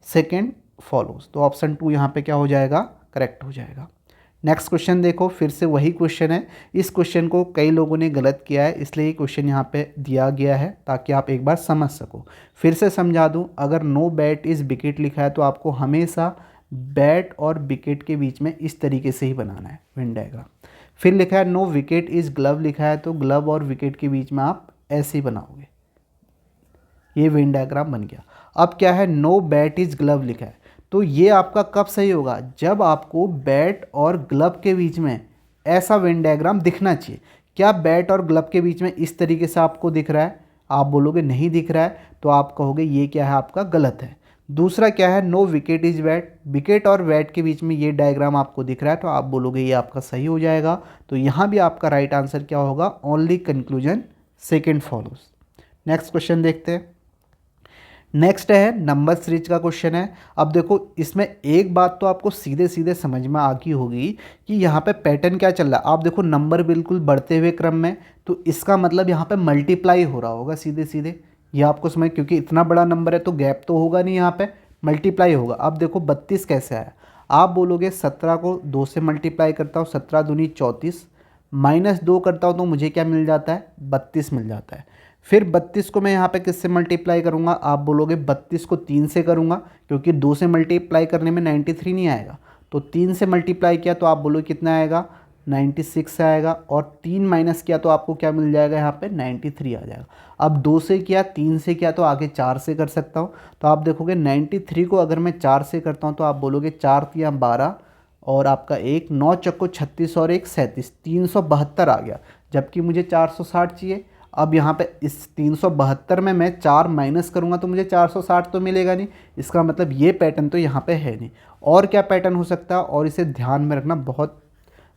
सेकेंड फॉलोज, तो ऑप्शन 2 यहाँ पे क्या हो जाएगा, करेक्ट हो जाएगा। नेक्स्ट क्वेश्चन देखो, फिर से वही क्वेश्चन है। इस क्वेश्चन को कई लोगों ने गलत किया है, इसलिए ये क्वेश्चन यहाँ पे दिया गया है ताकि आप एक बार समझ सको। फिर से समझा दूँ, अगर नो बैट इज़ विकेट लिखा है तो आपको हमेशा बैट और विकेट के बीच में इस तरीके से ही बनाना है वेन डायग्राम। फिर लिखा है नो विकेट इज़ ग्लव लिखा है तो ग्लव और विकेट के बीच में आप ऐसे ही बनाओगे, ये वेन डायग्राम बन गया। अब क्या है, नो बैट इज़ ग्लव लिखा है तो ये आपका कब सही होगा, जब आपको बैट और ग्लव के बीच में ऐसा वेन डायग्राम दिखना चाहिए। क्या बैट और ग्लव के बीच में इस तरीके से आपको दिख रहा है? आप बोलोगे नहीं दिख रहा है, तो आप कहोगे ये क्या है आपका गलत है। दूसरा क्या है, no wicket is bat, wicket और बैट के बीच में ये डायग्राम आपको दिख रहा है तो आप बोलोगे ये आपका सही हो जाएगा। तो यहाँ भी आपका राइट आंसर क्या होगा, only conclusion second follows. Next question देखते हैं। नेक्स्ट है नंबर सीरीज का क्वेश्चन है। अब देखो इसमें एक बात तो आपको सीधे सीधे समझ में आ गई होगी कि यहाँ पे पैटर्न क्या चल रहा है। आप देखो नंबर बिल्कुल बढ़ते हुए क्रम में, तो इसका मतलब यहाँ पे मल्टीप्लाई हो रहा होगा सीधे सीधे, ये आपको समझ, क्योंकि इतना बड़ा नंबर है तो गैप तो होगा नहीं, यहाँ पे मल्टीप्लाई होगा। अब देखो 32 कैसे आया, आप बोलोगे 17 को 2 से मल्टीप्लाई करता हूँ, 17 दूनी 34, -2 करता हूँ तो मुझे क्या मिल जाता है, 32 मिल जाता है। फिर 32 को मैं यहाँ पे किससे मल्टीप्लाई करूँगा, आप बोलोगे 32 को 3 से करूँगा, क्योंकि 2 से मल्टीप्लाई करने में 93 नहीं आएगा, तो 3 से मल्टीप्लाई किया तो आप बोलोगे कितना आएगा, 96 आएगा, और 3 माइनस किया तो आपको क्या मिल जाएगा, यहाँ पे 93 आ जाएगा। अब 2 से किया, 3 से किया तो आगे 4 से कर सकता हूँ, तो आप देखोगे 93 को अगर मैं 4 से करता हूँ तो आप बोलोगे 4 या 12 और आपका 1, 9 चक्को 36 और 1 37, 372 आ गया, जबकि मुझे 460 चाहिए। अब यहाँ पे इस 372 में मैं 4 माइनस करूँगा तो मुझे 460 तो मिलेगा नहीं, इसका मतलब ये पैटर्न तो यहाँ पे है नहीं। और क्या पैटर्न हो सकता है, और इसे ध्यान में रखना, बहुत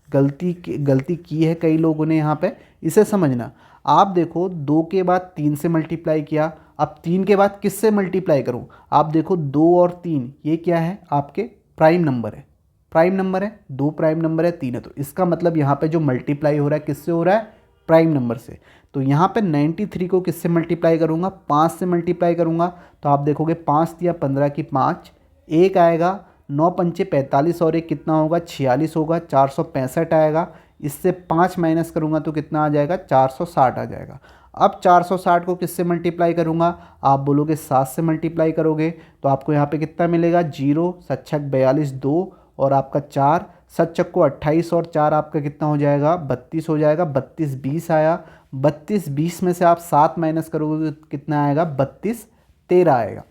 गलती की है कई लोगों ने यहाँ पे, इसे समझना। आप देखो 2 के बाद 3 से मल्टीप्लाई किया, अब 3 के बाद किससे मल्टीप्लाई करूँ, आप देखो 2 और 3 ये क्या है, आपके प्राइम नंबर है, प्राइम नंबर है, 2 प्राइम नंबर है, 3 है, तो इसका मतलब यहाँ पे जो मल्टीप्लाई हो रहा है किससे हो रहा है, प्राइम नंबर से। तो यहाँ पे 93 को किससे मल्टीप्लाई करूँगा, 5 से मल्टीप्लाई करूँगा, तो आप देखोगे 5 या 15 की 5, 1 आएगा, 9 पंचे 45 और 1 कितना होगा, 46 होगा, 465 आएगा। इससे 5 माइनस करूँगा तो कितना आ जाएगा, 460 आ जाएगा। अब 460 को किससे मल्टीप्लाई करूँगा, आप बोलोगे 7 से मल्टीप्लाई करोगे तो आपको यहाँ पे कितना मिलेगा, 0 7 छक 42 2 और आपका 4 7 चक्को 28 और 4 आपका कितना हो जाएगा, 32 हो जाएगा। 32 20 आया, 32 20 में से आप 7 माइनस करोगे तो कितना आएगा, 32 13 आएगा।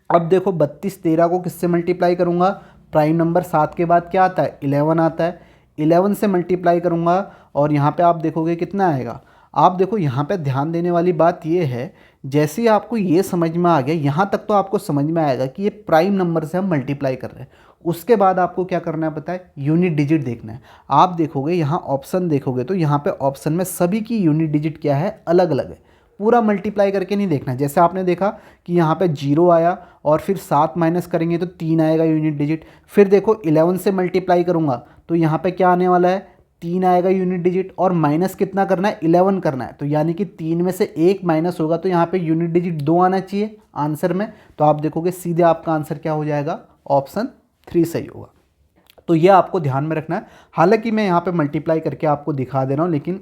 अब देखो 32 13 को किससे मल्टीप्लाई करूँगा, प्राइम नंबर 7 के बाद क्या आता है, 11 आता है, 11 से मल्टीप्लाई करूँगा और यहाँ पे आप देखोगे कितना आएगा। आप देखो यहाँ पे ध्यान देने वाली बात ये है, जैसे ही आपको ये समझ में आ गया, यहाँ तक तो आपको समझ में आएगा कि ये प्राइम नंबर से हम मल्टीप्लाई कर रहे हैं। उसके बाद आपको क्या करना है पता है, यूनिट डिजिट देखना है। आप देखोगे यहाँ ऑप्शन देखोगे तो यहाँ पे ऑप्शन में सभी की यूनिट डिजिट क्या है, अलग अलग है, पूरा मल्टीप्लाई करके नहीं देखना। जैसे आपने देखा कि यहाँ पे 0 आया और फिर 7 माइनस करेंगे तो 3 आएगा यूनिट डिजिट। फिर देखो 11 से मल्टीप्लाई करूँगा तो यहाँ पे क्या आने वाला है, 3 आएगा यूनिट डिजिट, और माइनस कितना करना है, 11 करना है, तो यानी कि 3 में से 1 माइनस होगा तो यहाँ पे यूनिट डिजिट 2 आना चाहिए आंसर में। तो आप देखोगे सीधे आपका आंसर क्या हो जाएगा, ऑप्शन 3 सही होगा। तो ये आपको ध्यान में रखना है। हालांकि मैं यहाँ पे मल्टीप्लाई करके आपको दिखा दे रहा हूँ, लेकिन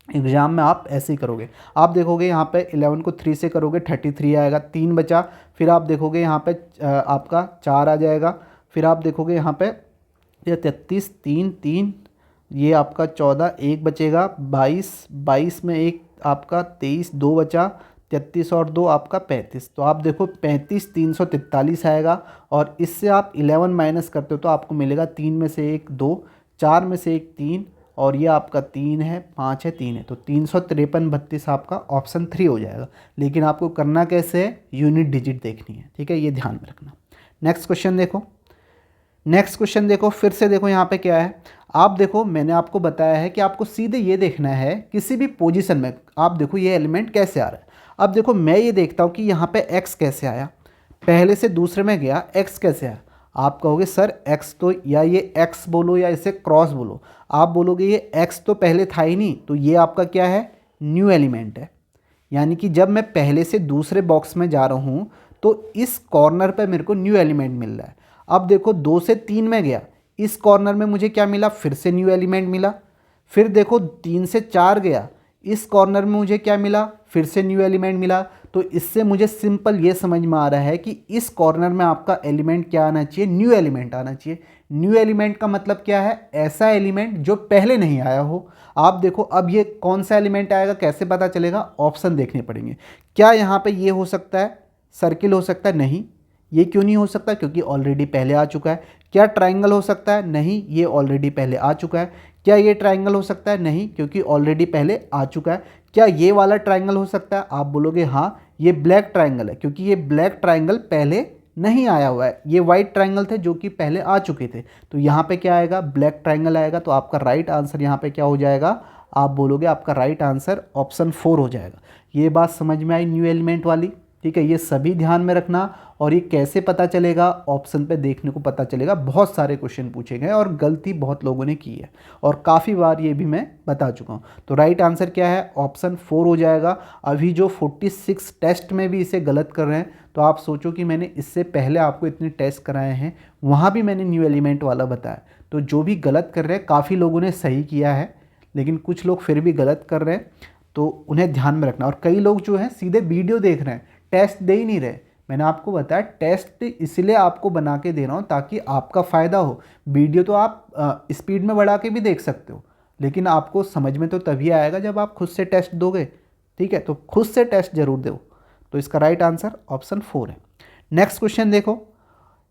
एग्जाम में आप ऐसे ही करोगे। आप देखोगे यहाँ पे 11 को 3 से करोगे 33 आएगा, 3 बचा। फिर आप देखोगे यहाँ पे आपका 4 आ जाएगा। फिर आप देखोगे यहाँ पे ये 33 3 3, ये आपका 14, 1 बचेगा, 22 22 में 1 आपका 23, 2 बचा, 33 और 2 आपका 35। तो आप देखो 35 343 आएगा, और इससे आप 11 माइनस करते हो तो आपको मिलेगा 3 में से 1 2, 4 में से 1 3, और ये आपका 3 है, 5 है, 3 है, तो 353 32 आपका ऑप्शन 3 हो जाएगा। लेकिन आपको करना कैसे है, यूनिट डिजिट देखनी है, ठीक है, ये ध्यान में रखना। नेक्स्ट क्वेश्चन देखो, नेक्स्ट क्वेश्चन देखो, फिर से देखो यहाँ पे क्या है। आप देखो मैंने आपको बताया है कि आपको सीधे ये देखना है किसी भी पोजीशन में, आप देखो ये एलिमेंट कैसे आ रहा है। अब देखो मैं ये देखता हूँ कि यहाँ पे x कैसे आया, पहले से दूसरे में गया, x कैसे आया। आप कहोगे सर x तो, या ये x बोलो या इसे क्रॉस बोलो, आप बोलोगे ये x तो पहले था ही नहीं, तो ये आपका क्या है, न्यू एलिमेंट है। यानी कि जब मैं पहले से दूसरे बॉक्स में जा रहा हूँ तो इस कॉर्नर पे मेरे को न्यू एलिमेंट मिल रहा है। अब देखो 2 से 3 में गया, इस कॉर्नर में मुझे क्या मिला, फिर से न्यू एलिमेंट मिला। फिर देखो 3 से 4 गया, इस कॉर्नर में मुझे क्या मिला, फिर से न्यू एलिमेंट मिला। तो इससे मुझे सिंपल ये समझ में आ रहा है कि इस कॉर्नर में आपका एलिमेंट क्या आना चाहिए, न्यू एलिमेंट आना चाहिए। न्यू एलिमेंट का मतलब क्या है, ऐसा एलिमेंट जो पहले नहीं आया हो। आप देखो अब ये कौन सा एलिमेंट आएगा, कैसे पता चलेगा, ऑप्शन देखने पड़ेंगे। क्या यहाँ पे ये हो सकता है, सर्किल हो सकता है, नहीं। ये क्यों नहीं हो सकता, क्योंकि ऑलरेडी पहले आ चुका है। क्या ट्राइंगल हो सकता है, नहीं, ये ऑलरेडी पहले आ चुका है। क्या ये ट्राइंगल हो सकता है, नहीं, क्योंकि ऑलरेडी पहले आ चुका है। क्या ये वाला ट्राइंगल हो सकता है, आप बोलोगे हाँ ये ब्लैक ट्राइंगल है, क्योंकि ये ब्लैक ट्राइंगल पहले नहीं आया हुआ है। ये वाइट ट्राइंगल थे जो कि पहले आ चुके थे। तो यहाँ पे क्या आएगा, ब्लैक ट्राइंगल आएगा। तो आपका राइट आंसर यहाँ पे क्या हो जाएगा, आप बोलोगे आपका राइट आंसर ऑप्शन 4 हो जाएगा। ये बात समझ में आई न्यू एलिमेंट वाली, ठीक है। ये सभी ध्यान में रखना। और ये कैसे पता चलेगा, ऑप्शन पे देखने को पता चलेगा। बहुत सारे क्वेश्चन पूछे गए और गलती बहुत लोगों ने की है और काफ़ी बार ये भी मैं बता चुका हूँ। तो राइट आंसर क्या है, ऑप्शन 4 हो जाएगा। अभी जो 46 टेस्ट में भी इसे गलत कर रहे हैं, तो आप सोचो कि मैंने इससे पहले आपको इतने टेस्ट कराए हैं, वहाँ भी मैंने न्यू एलिमेंट वाला बताया। तो जो भी गलत कर रहे हैं, काफ़ी लोगों ने सही किया है, लेकिन कुछ लोग फिर भी गलत कर रहे हैं, तो उन्हें ध्यान में रखना। और कई लोग जो हैं सीधे वीडियो देख रहे हैं, टेस्ट दे ही नहीं रहे। मैंने आपको बताया टेस्ट इसलिए आपको बना के दे रहा हूँ ताकि आपका फ़ायदा हो। वीडियो तो आप स्पीड में बढ़ा के भी देख सकते हो, लेकिन आपको समझ में तो तभी आएगा जब आप खुद से टेस्ट दोगे, ठीक है। तो खुद से टेस्ट जरूर दो। तो इसका राइट आंसर ऑप्शन 4 है। नेक्स्ट क्वेश्चन देखो,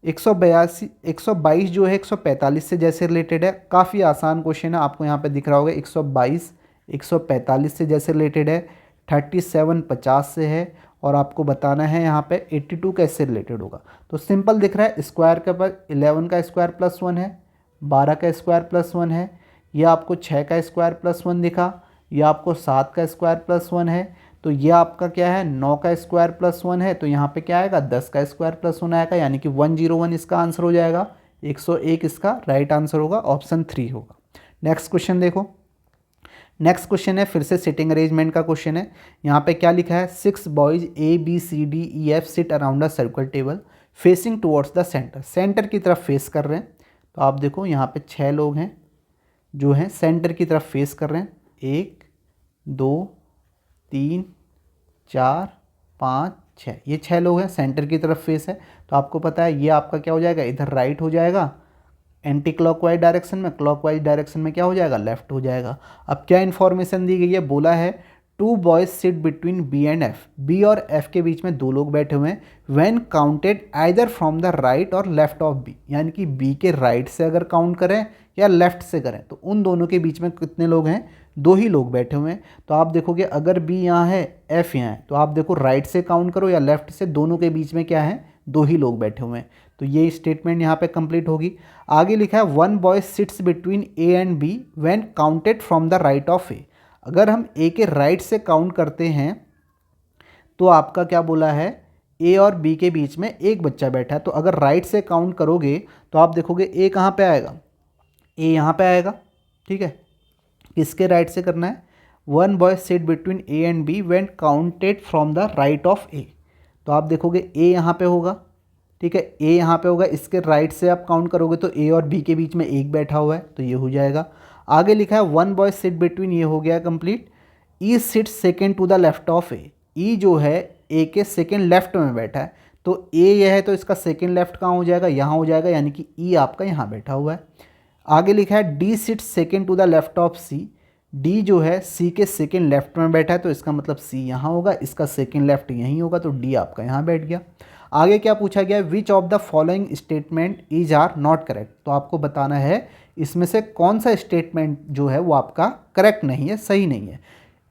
122 जो है 145 से जैसे रिलेटेड है। काफ़ी आसान क्वेश्चन है, आपको यहाँ पे दिख रहा होगा 122 145 से जैसे रिलेटेड है। 37 50 से है और आपको बताना है यहाँ पे 82 कैसे रिलेटेड होगा। तो सिंपल दिख रहा है, स्क्वायर के पर 11 का स्क्वायर प्लस 1 है, 12 का स्क्वायर प्लस 1 है, ये आपको 6 का स्क्वायर प्लस 1 दिखा, ये आपको 7 का स्क्वायर प्लस 1 है, तो ये आपका क्या है 9 का स्क्वायर प्लस 1 है। तो यहाँ पे क्या आएगा 10 का स्क्वायर प्लस 1 आएगा, यानी कि 101 इसका आंसर हो जाएगा। 101 इसका राइट आंसर होगा, ऑप्शन 3 होगा। नेक्स्ट क्वेश्चन देखो, नेक्स्ट क्वेश्चन है फिर से सिटिंग अरेंजमेंट का क्वेश्चन है। यहाँ पे क्या लिखा है, 6 boys ABCDEF seat around a circle table facing towards the centre. Centre की तरफ फेस कर रहे हैं। तो आप देखो यहाँ पे 6 लोग हैं जो हैं सेंटर की तरफ फेस कर रहे हैं। 1 2 3 4 5 6, ये 6 लोग हैं सेंटर की तरफ फेस है। तो आपको पता है ये आपका क्या हो जाएगा, इधर राइट हो जाएगा एंटी क्लॉकवाइज डायरेक्शन में, क्लॉकवाइज डायरेक्शन में क्या हो जाएगा, लेफ्ट हो जाएगा। अब क्या इन्फॉर्मेशन दी गई है, बोला है 2 boys sit between B and F। B और F के बीच में 2 लोग बैठे हुए हैं। When counted either from the right और लेफ्ट ऑफ B, यानी कि B के राइट से अगर काउंट करें या लेफ्ट से करें, तो उन दोनों के बीच में कितने लोग हैं, 2 ही लोग बैठे हुए हैं। तो आप देखोगे अगर B यहाँ है F यहाँ है, तो आप देखो राइट से काउंट करो या लेफ्ट से, दोनों के बीच में क्या है, 2 ही लोग बैठे हुए हैं। तो ये स्टेटमेंट यहाँ पे कंप्लीट होगी। आगे लिखा है 1 boy sits between A and B when counted from the right of A। अगर हम A के राइट से काउंट करते हैं तो आपका क्या बोला है, A और B के बीच में एक बच्चा बैठा है। तो अगर राइट से काउंट करोगे तो आप देखोगे A कहाँ पे आएगा, A यहाँ पे आएगा, ठीक है। किसके राइट से करना है, 1 boy sit between A and B when counted from the right of A। तो आप देखोगे A यहाँ पे होगा, ठीक है, A यहाँ पे होगा। इसके राइट से आप काउंट करोगे तो A और B के बीच में एक बैठा हुआ है, तो ये हो जाएगा। आगे लिखा है 1 बॉय सिट बिटवीन, ये हो गया complete. E sit second to the left of A। E जो है A के सेकेंड लेफ्ट में बैठा है। तो A यह है तो इसका सेकेंड लेफ्ट कहाँ हो जाएगा, यहाँ हो जाएगा, यानी कि E आपका यहाँ बैठा हुआ है। आगे लिखा है D sit second to the left of C। D जो है C के सेकेंड लेफ्ट में बैठा है, तो इसका मतलब C यहाँ होगा, इसका सेकेंड लेफ्ट यहीं होगा, तो D आपका यहाँ बैठ गया। आगे क्या पूछा गया, which of the following statement is are not correct. तो आपको बताना है इसमें से कौन सा स्टेटमेंट जो है वो आपका करेक्ट नहीं है, सही नहीं है।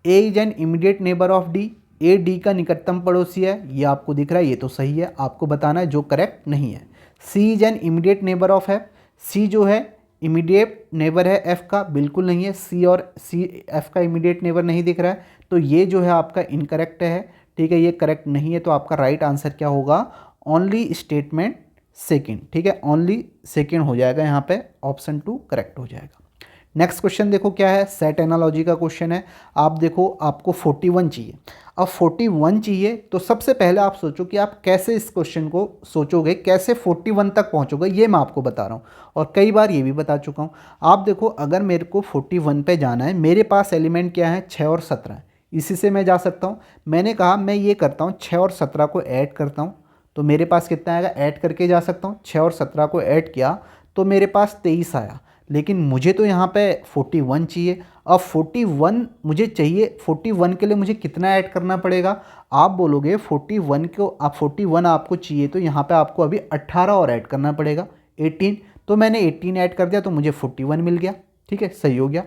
A is an immediate neighbour of D। A D का निकटतम पड़ोसी है, ये आपको दिख रहा है, ये तो सही है। आपको बताना है जो करेक्ट नहीं है। C is an immediate neighbour of F। C जो है इमीडिएट नेबर है F का, बिल्कुल नहीं है। C और C F का इमीडिएट नेबर नहीं दिख रहा है, तो ये जो है आपका इनकरेक्ट है, ठीक है, ये करेक्ट नहीं है। तो आपका राइट आंसर क्या होगा, ओनली स्टेटमेंट सेकेंड, ठीक है, ओनली सेकेंड हो जाएगा यहाँ पे, ऑप्शन 2 करेक्ट हो जाएगा। नेक्स्ट क्वेश्चन देखो क्या है, सेट एनालॉजी का क्वेश्चन है। आप देखो आपको 41 चाहिए। अब 41 चाहिए तो सबसे पहले आप सोचो कि आप कैसे इस क्वेश्चन को सोचोगे, कैसे 41 तक पहुंचोगे, ये मैं आपको बता रहा हूँ और कई बार ये भी बता चुका हूँ। आप देखो अगर मेरे को 41 पे जाना है, मेरे पास एलिमेंट क्या है, 6 और 17, इसी से मैं जा सकता हूँ। मैंने कहा मैं ये करता हूँ 6 और 17 को ऐड करता हूँ, तो मेरे पास कितना आएगा, ऐड करके जा सकता हूँ। 6 और 17 को ऐड किया तो मेरे पास 23 आया, लेकिन मुझे तो यहाँ पे 41 चाहिए। अब 41 मुझे चाहिए, 41 के लिए मुझे कितना ऐड करना पड़ेगा, आप बोलोगे 41 को, आप 41 आपको चाहिए तो यहाँ पे आपको अभी 18 और ऐड करना पड़ेगा, 18। तो मैंने 18 ऐड कर दिया तो मुझे 41 मिल गया। ठीक है, सही हो गया।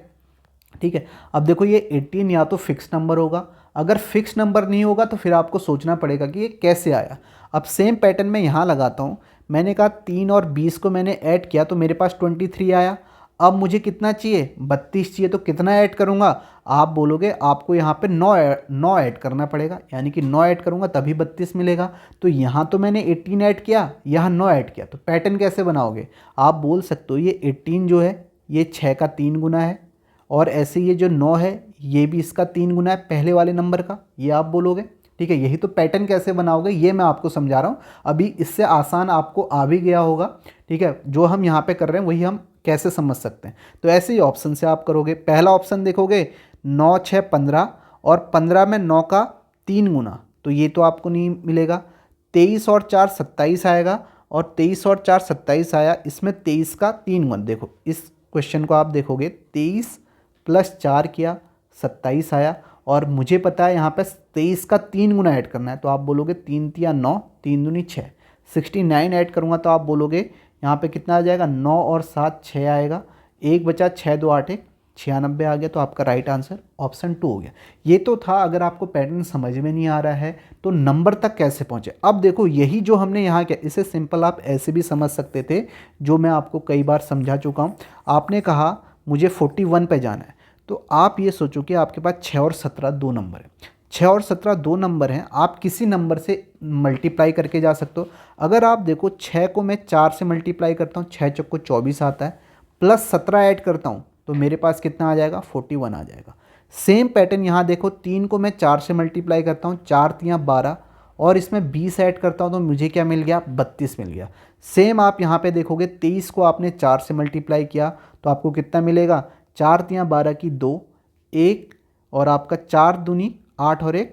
ठीक है, अब देखो ये 18 या तो फिक्स नंबर होगा, अगर फिक्स नंबर नहीं होगा तो फिर आपको सोचना पड़ेगा कि ये कैसे आया। अब सेम पैटर्न में यहाँ लगाता हूँ। मैंने कहा 3 और 20 को मैंने ऐड किया तो मेरे पास 23 आया। अब मुझे कितना चाहिए, 32 चाहिए, तो कितना ऐड करूँगा, आप बोलोगे आपको यहाँ पे 9 ऐड करना पड़ेगा, यानी कि 9 ऐड करूँगा तभी 32 मिलेगा। तो यहाँ तो मैंने 18 ऐड किया, यहाँ 9 ऐड किया, तो पैटर्न कैसे बनाओगे, आप बोल सकते हो ये 18 जो है ये 6 का 3 गुना है, और ऐसे ये जो 9 है ये भी इसका 3 गुना है पहले वाले नंबर का, ये आप बोलोगे। ठीक है, यही तो पैटर्न कैसे बनाओगे ये मैं आपको समझा रहा हूँ। अभी इससे आसान आपको आ भी गया होगा। ठीक है, जो हम यहाँ पे कर रहे हैं वही हम कैसे समझ सकते हैं। तो ऐसे ही ऑप्शन से आप करोगे। पहला ऑप्शन देखोगे 9 6 15, और 15 में 9 का 3 गुना, तो ये तो आपको नहीं मिलेगा। 23 और 4 27 आएगा, और 23 और 4 27 आया, इसमें 23 का 3 गुना। देखो इस क्वेश्चन को आप देखोगे 23 प्लस 4 किया 27 आया, और मुझे पता है यहाँ पे 23 का 3 गुना ऐड करना है, तो आप बोलोगे 3 तिया 9, 3 दूनी 6, 69 ऐड करूँगा तो आप बोलोगे यहाँ पे कितना आ जाएगा, 9 और 7 6 आएगा, एक बचा 6 2 8 1 96 आ गया। तो आपका राइट आंसर ऑप्शन 2 हो गया। ये तो था। अगर आपको पैटर्न समझ में नहीं आ रहा है तो नंबर तक कैसे पहुँचे। अब देखो यही जो हमने यहाँ किया, इसे सिंपल आप ऐसे भी समझ सकते थे, जो मैं आपको कई बार समझा चुका हूँ। आपने कहा मुझे 41 पे जाना है, तो आप ये सोचो कि आपके पास 6 और 17 दो नंबर है, 6 और 17 दो नंबर हैं, आप किसी नंबर से मल्टीप्लाई करके जा सकते हो। अगर आप देखो 6 को मैं 4 से मल्टीप्लाई करता हूँ, 6 चौको 24 आता है, प्लस 17 ऐड करता हूँ तो मेरे पास कितना आ जाएगा, 41 आ जाएगा। सेम पैटर्न यहाँ देखो, 3 को मैं 4 से मल्टीप्लाई करता हूँ, 4 तियाँ 12, और इसमें 20 ऐड करता हूँ तो मुझे क्या मिल गया, 32 मिल गया। सेम आप यहाँ पे देखोगे 23 को आपने 4 से मल्टीप्लाई किया तो आपको कितना मिलेगा, 4 तियाँ 12 की 2, 1, और आपका 4 दूनी 8 और 1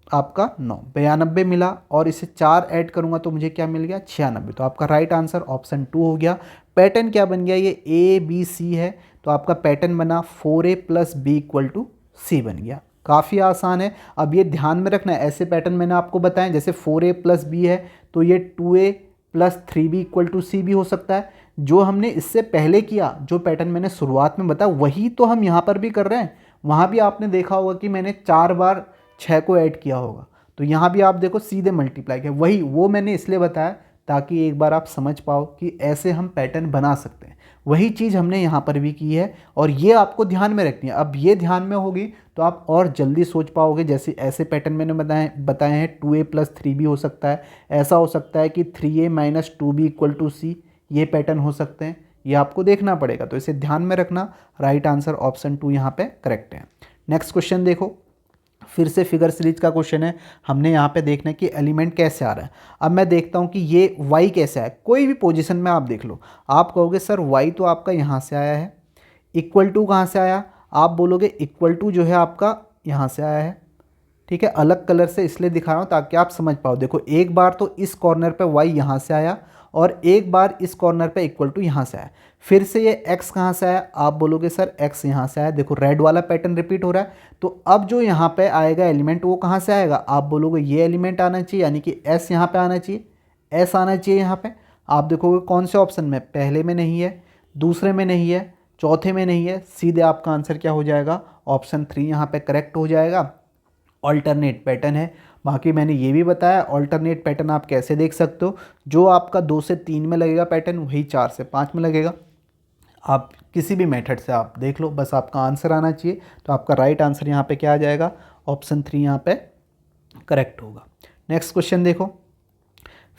आपका 9, 92 मिला, और इसे 4 ऐड करूंगा तो मुझे क्या मिल गया, 96। तो आपका राइट आंसर ऑप्शन 2 हो गया। पैटर्न क्या बन गया, ये ए बी सी है, तो आपका पैटर्न बना 4a + b = c बन गया। काफ़ी आसान है। अब ये ध्यान में रखना है, ऐसे पैटर्न मैंने आपको बताएं, जैसे 4a + b है तो ये 2a + 3b = c भी हो सकता है। जो हमने इससे पहले किया, जो पैटर्न मैंने शुरुआत में बताया, वही तो हम यहाँ पर भी कर रहे हैं। वहाँ भी आपने देखा होगा कि मैंने 4 बार 6 को ऐड किया होगा, तो यहाँ भी आप देखो सीधे मल्टीप्लाई किया, वही वो मैंने इसलिए बताया ताकि एक बार आप समझ पाओ कि ऐसे हम पैटर्न बना सकते हैं। वही चीज़ हमने यहाँ पर भी की है, और ये आपको ध्यान में रखनी है। अब ये ध्यान में होगी तो आप और जल्दी सोच पाओगे। जैसे ऐसे पैटर्न मैंने बताए हैं, 2a + 3b हो सकता है, ऐसा हो सकता है कि 3a - 2b = c, ये पैटर्न हो सकते हैं। ये आपको देखना पड़ेगा, तो इसे ध्यान में रखना। राइट आंसर ऑप्शन 2 यहाँ पे करेक्ट है। नेक्स्ट क्वेश्चन देखो, फिर से फिगर सीरीज का क्वेश्चन है। हमने यहाँ पे देखना है कि एलिमेंट कैसे आ रहा है। अब मैं देखता हूँ कि ये y कैसे है, कोई भी पोजीशन में आप देख लो। आप कहोगे सर y तो आपका यहाँ से आया है, इक्वल टू कहाँ से आया, आप बोलोगे इक्वल टू जो है आपका यहाँ से आया है। ठीक है, अलग कलर से इसलिए दिखा रहा हूँ ताकि आप समझ पाओ। देखो एक बार तो इस कॉर्नर पे y यहाँ से आया, और एक बार इस कॉर्नर पे इक्वल टू यहाँ से आया। फिर से ये x कहाँ से आया, आप बोलोगे सर x यहाँ से आया। देखो रेड वाला पैटर्न रिपीट हो रहा है, तो अब जो यहाँ पे आएगा एलिमेंट वो कहाँ से आएगा, आप बोलोगे ये एलिमेंट आना चाहिए, यानी कि s यहाँ पे आना चाहिए, s आना चाहिए यहाँ पे। आप देखोगे कौन से ऑप्शन में, पहले में नहीं है, दूसरे में नहीं है, चौथे में नहीं है, सीधे आपका आंसर क्या हो जाएगा, ऑप्शन 3 यहाँ पे करेक्ट हो जाएगा। ऑल्टरनेट पैटर्न है। बाकी मैंने ये भी बताया ऑल्टरनेट पैटर्न आप कैसे देख सकते हो, जो आपका 2 से 3 में लगेगा पैटर्न वही 4 से 5 में लगेगा। आप किसी भी मेथड से आप देख लो, बस आपका आंसर आना चाहिए। तो आपका राइट आंसर यहाँ पे क्या आ जाएगा, ऑप्शन 3 यहाँ पे करेक्ट होगा। नेक्स्ट क्वेश्चन देखो,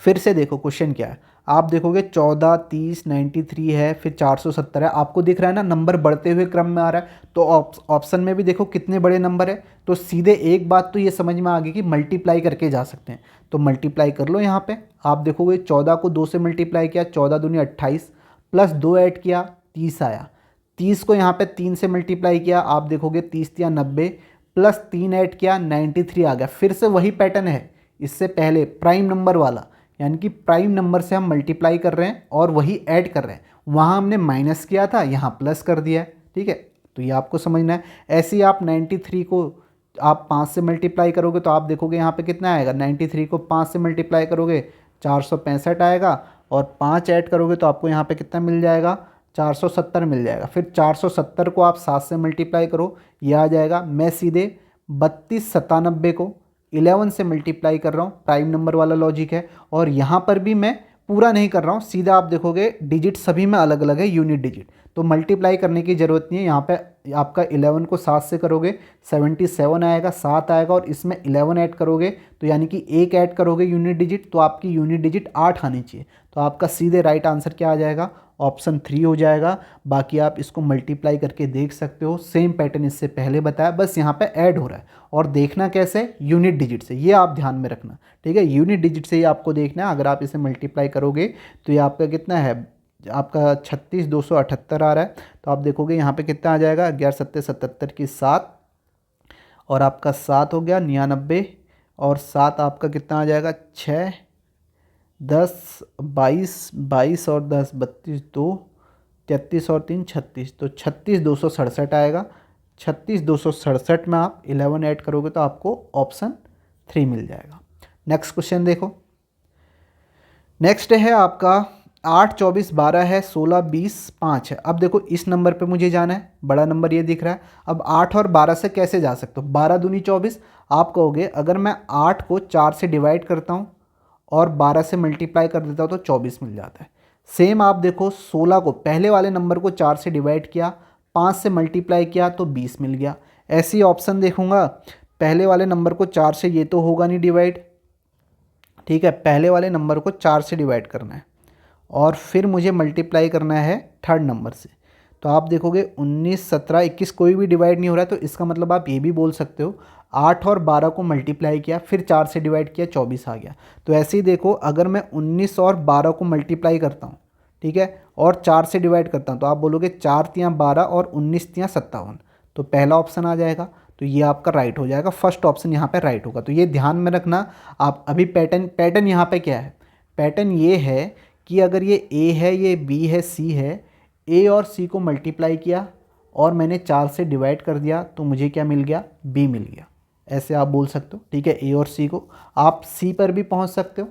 फिर से देखो क्वेश्चन क्या है। आप देखोगे 14, 30, 93 है, फिर 470 है। आपको दिख रहा है ना नंबर बढ़ते हुए क्रम में आ रहा है। तो ऑप्शन में भी देखो कितने बड़े नंबर है। तो सीधे एक बात तो ये समझ में आ गई कि मल्टीप्लाई करके जा सकते हैं। तो मल्टीप्लाई कर लो यहाँ पे। आप देखोगे 14 को 2 से मल्टीप्लाई किया, 14 दूनी 28, प्लस 2 ऐड किया, 30 आया। 30 को यहाँ पे 3 से मल्टीप्लाई किया, आप देखोगे 30 या 90, प्लस 3 ऐड किया, 93 आ गया। फिर से वही पैटर्न है इससे पहले प्राइम नंबर वाला, यानी कि प्राइम नंबर से हम मल्टीप्लाई कर रहे हैं और वही ऐड कर रहे हैं। वहाँ हमने माइनस किया था, यहाँ प्लस कर दिया है। ठीक है, तो ये आपको समझना है। ऐसे ही आप 93 को आप 5 से मल्टीप्लाई करोगे तो आप देखोगे यहाँ पे कितना आएगा। 93 को 5 से मल्टीप्लाई करोगे 465 आएगा, और 5 ऐड करोगे तो आपको यहाँ पे कितना मिल जाएगा, 470 मिल जाएगा। फिर 470 को आप 7 से मल्टीप्लाई करो, ये आ जाएगा। मैं सीधे 3297 को 11 से मल्टीप्लाई कर रहा हूँ, प्राइम नंबर वाला लॉजिक है। और यहाँ पर भी मैं पूरा नहीं कर रहा हूँ, सीधा आप देखोगे डिजिट सभी में अलग अलग है, यूनिट डिजिट। तो मल्टीप्लाई करने की ज़रूरत नहीं है। यहाँ पे आपका 11 को 7 से करोगे 77 आएगा, 7 आएगा, और इसमें 11 ऐड करोगे तो यानी कि 1 ऐड करोगे यूनिट डिजिट, तो आपकी यूनिट डिजिट 8 आनी चाहिए। तो आपका सीधे राइट आंसर क्या आ जाएगा, ऑप्शन 3 हो जाएगा। बाकी आप इसको मल्टीप्लाई करके देख सकते हो, सेम पैटर्न इससे पहले बताया, बस यहाँ पे ऐड हो रहा है। और देखना कैसे, यूनिट डिजिट से, ये आप ध्यान में रखना। ठीक है, यूनिट डिजिट से ही आपको देखना है। अगर आप इसे मल्टीप्लाई करोगे तो ये आपका कितना है, आपका 36,278 आ रहा है। तो आप देखोगे यहाँ पे कितना आ जाएगा, 11 सत्ते 77 की 7, और आपका 7 हो गया 99, और 7 आपका कितना आ जाएगा, 6, 10, 22, 22 और 10 32, 2, 33 और 3 36, तो 36,267 आएगा। 36,267 में आप 11 ऐड करोगे तो आपको ऑप्शन 3 मिल जाएगा। नेक्स्ट क्वेश्चन देखो। नेक्स्ट है आपका 8, 24, 12 है, 16, 20, 5 है। अब देखो इस नंबर पे मुझे जाना है, बड़ा नंबर ये दिख रहा है। अब 8 और 12 से कैसे जा सकते हो, 12 दूनी 24। आप कहोगे अगर मैं 8 को 4 से डिवाइड करता हूँ और 12 से मल्टीप्लाई कर देता हूँ तो 24 मिल जाता है। सेम आप देखो 16 को पहले वाले नंबर को 4 से डिवाइड किया, 5 से मल्टीप्लाई किया तो 20 मिल गया। ऐसे ही ऑप्शन देखूंगा, पहले वाले नंबर को 4 से, ये तो होगा नहीं डिवाइड। ठीक है, पहले वाले नंबर को 4 से डिवाइड करना है और फिर मुझे मल्टीप्लाई करना है थर्ड नंबर से। तो आप देखोगे 19, 17, 21 कोई भी डिवाइड नहीं हो रहा है। तो इसका मतलब आप ये भी बोल सकते हो 8 और 12 को मल्टीप्लाई किया, फिर 4 से डिवाइड किया, 24 आ गया। तो ऐसे ही देखो, अगर मैं 19 और 12 को मल्टीप्लाई करता हूँ, ठीक है, और 4 से डिवाइड करता हूँ, तो आप बोलोगे 4 तियाँ 12 और 19 तियाँ 57, तो पहला ऑप्शन आ जाएगा। तो ये आपका राइट हो जाएगा, फर्स्ट ऑप्शन यहाँ पे राइट होगा। तो ये ध्यान में रखना। आप अभी पैटर्न यहाँ पे क्या है, पैटर्न ये है कि अगर ये ए है, ये बी है, सी है, ए और सी को मल्टीप्लाई किया और मैंने 4 से डिवाइड कर दिया तो मुझे क्या मिल गया, बी मिल गया। ऐसे आप बोल सकते हो। ठीक है, ए और सी को आप सी पर भी पहुंच सकते हो।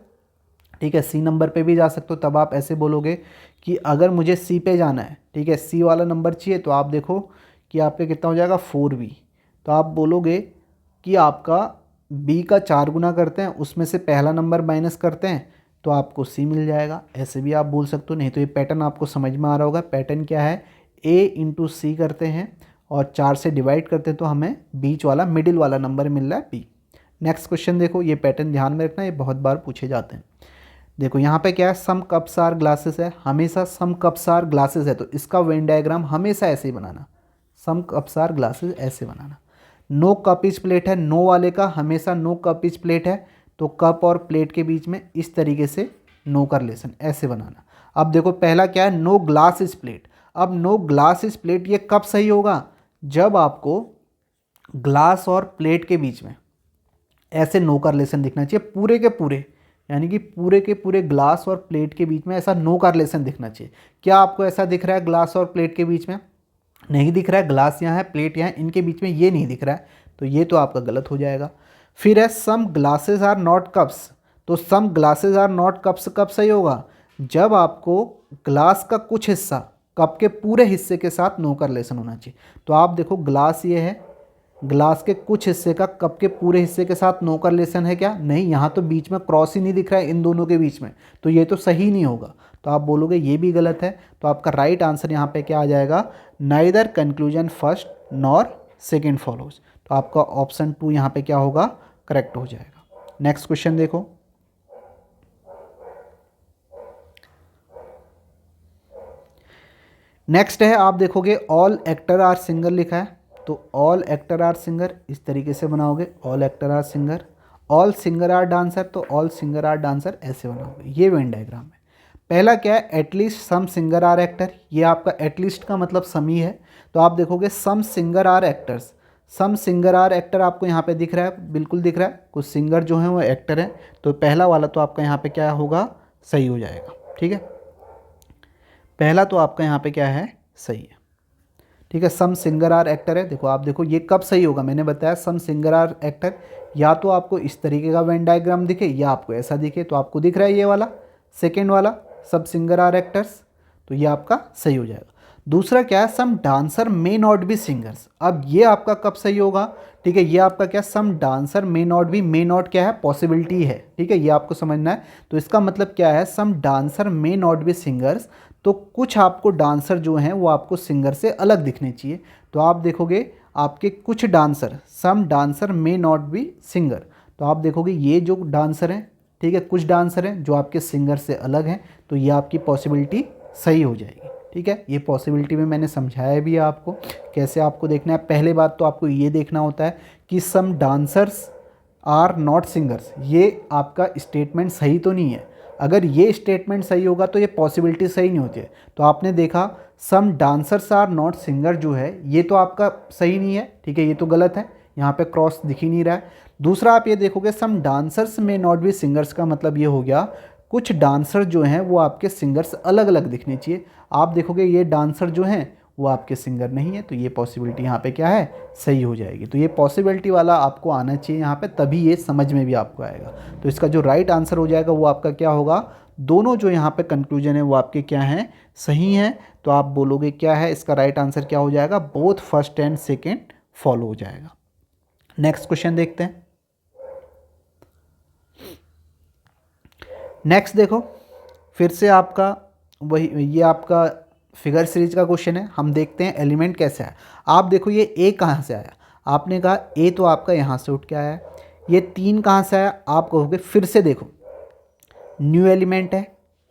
ठीक है, सी नंबर पे भी जा सकते हो। तब आप ऐसे बोलोगे कि अगर मुझे सी पे जाना है, ठीक है, सी वाला नंबर चाहिए, तो आप देखो कि आपके कितना हो जाएगा, 4b। तो आप बोलोगे कि आपका b का 4 गुना करते हैं, उसमें से पहला नंबर माइनस करते हैं तो आपको सी मिल जाएगा। ऐसे भी आप बोल सकते हो। नहीं तो ये पैटर्न आपको समझ में आ रहा होगा। पैटर्न क्या है, a इंटू सी करते हैं और 4 से डिवाइड करते हैं तो हमें बीच वाला मिडिल वाला नंबर मिल रहा है b। नेक्स्ट क्वेश्चन देखो, ये पैटर्न ध्यान में रखना, ये बहुत बार पूछे जाते हैं। देखो यहाँ पे क्या है, सम कप्स आर ग्लासेस है, हमेशा सम कप्स आर ग्लासेस है तो इसका वेन डायग्राम हमेशा ऐसे ही बनाना, सम कप्स आर ग्लासेस ऐसे बनाना। नो कप इज प्लेट है, नो वाले का हमेशा नो कप इज प्लेट है, तो कप और प्लेट के बीच में इस तरीके से नो का रिलेशन ऐसे बनाना। अब देखो पहला क्या है, नो ग्लास इज प्लेट। अब नो ग्लास इज प्लेट ये कब सही होगा, जब आपको ग्लास और प्लेट के बीच में ऐसे नो का रिलेशन दिखना चाहिए, पूरे के पूरे, यानी कि पूरे के पूरे ग्लास और प्लेट के बीच में ऐसा नो का रिलेशन दिखना चाहिए। क्या आपको ऐसा दिख रहा है ग्लास और प्लेट के बीच में, नहीं दिख रहा है, ग्लास यहाँ है प्लेट यहाँ है, इनके बीच में ये नहीं दिख रहा है, तो ये तो आपका गलत हो जाएगा। फिर है some glasses are not cups, तो some glasses are not cups कब सही होगा, जब आपको ग्लास का कुछ हिस्सा कप के पूरे हिस्से के साथ नो का रिलेशन होना चाहिए। तो आप देखो ग्लास ये है, ग्लास के कुछ हिस्से का कप के पूरे हिस्से के साथ नो का रिलेशन है क्या, नहीं, यहाँ तो बीच में क्रॉस ही नहीं दिख रहा है इन दोनों के बीच में, तो ये तो सही नहीं होगा। तो आप बोलोगे ये भी गलत है। तो आपका राइट आंसर यहाँ पे क्या आ जाएगा, neither conclusion first nor second follows. तो आपका ऑप्शन 2 यहाँ पे क्या होगा, करेक्ट हो जाएगा। नेक्स्ट क्वेश्चन देखो, नेक्स्ट है, आप देखोगे ऑल एक्टर आर सिंगर लिखा है, तो ऑल एक्टर आर सिंगर इस तरीके से बनाओगे, all actor are singer. All singer are dancer, तो ऑल सिंगर आर डांसर ऐसे बनाओगे। ये वेन डायग्राम है। पहला क्या है, at least some singer are actor, ये आपका एटलीस्ट का मतलब सम ही है, तो आप देखोगे some singer are actors. Some singer are actor आपको यहाँ पे दिख रहा है, बिल्कुल दिख रहा है, कुछ सिंगर जो हैं वो एक्टर हैं, तो पहला वाला तो आपका यहाँ पे क्या होगा, सही हो जाएगा। ठीक है, पहला तो आपका यहाँ पे क्या है, सही है। ठीक है, सम सिंगर आर एक्टर है। देखो आप देखो ये कब सही होगा, मैंने बताया सम सिंगर आर एक्टर, या तो आपको इस तरीके का वेन डायग्राम दिखे या आपको ऐसा दिखे, तो आपको दिख रहा है ये वाला सेकेंड वाला, सब सिंगर आर एक्टर्स, तो ये आपका सही हो जाएगा। दूसरा क्या है, some dancer may not be singers. अब ये आपका कब सही होगा, ठीक है, ये आपका क्या, some dancer may not be, may not क्या है, पॉसिबिलिटी है, ठीक है, ये आपको समझना है। तो इसका मतलब क्या है, some dancer may not be singers, तो कुछ आपको डांसर जो हैं वो आपको सिंगर से अलग दिखने चाहिए। तो आप देखोगे आपके कुछ dancer, some dancer may not be singer, तो आप देखोगे ये जो डांसर हैं, ठीक है, कुछ डांसर हैं जो आपके सिंगर से अलग हैं, तो ये आपकी पॉसिबिलिटी सही हो जाएगी। ठीक है, ये पॉसिबिलिटी में मैंने समझाया भी है आपको कैसे आपको देखना है। पहले बात तो आपको ये देखना होता है कि सम डांसर्स आर नॉट सिंगर्स, ये आपका स्टेटमेंट सही तो नहीं है। अगर ये स्टेटमेंट सही होगा तो ये पॉसिबिलिटी सही नहीं होती है। तो आपने देखा सम डांसर्स आर नॉट सिंगर जो है ये तो आपका सही नहीं है, ठीक है, ये तो गलत है, यहाँ पे क्रॉस दिख ही नहीं रहा है। दूसरा आप ये देखोगे सम डांसर्स में नॉट बी सिंगर्स, का मतलब ये हो गया कुछ डांसर जो हैं वो आपके सिंगर से अलग अलग दिखने चाहिए। आप देखोगे ये डांसर जो हैं वो आपके सिंगर नहीं है, तो ये पॉसिबिलिटी यहाँ पे क्या है, सही हो जाएगी। तो ये पॉसिबिलिटी वाला आपको आना चाहिए यहाँ पे, तभी ये समझ में भी आपको आएगा। तो इसका जो राइट आंसर हो जाएगा वो आपका क्या होगा, दोनों जो यहाँ पे कंक्लूजन है वो आपके क्या हैं, सही हैं। तो आप बोलोगे क्या है, इसका राइट आंसर क्या हो जाएगा, both first and second follow हो जाएगा। नेक्स्ट क्वेश्चन देखते हैं। नेक्स्ट देखो, फिर से आपका वही, ये आपका फिगर सीरीज का क्वेश्चन है। हम देखते हैं एलिमेंट कैसे आया। आप देखो ये ए कहाँ से आया, आपने कहा ए तो आपका यहाँ से उठ के आया है। ये 3 कहाँ से आया, आप कहोगे फिर से देखो न्यू एलिमेंट है,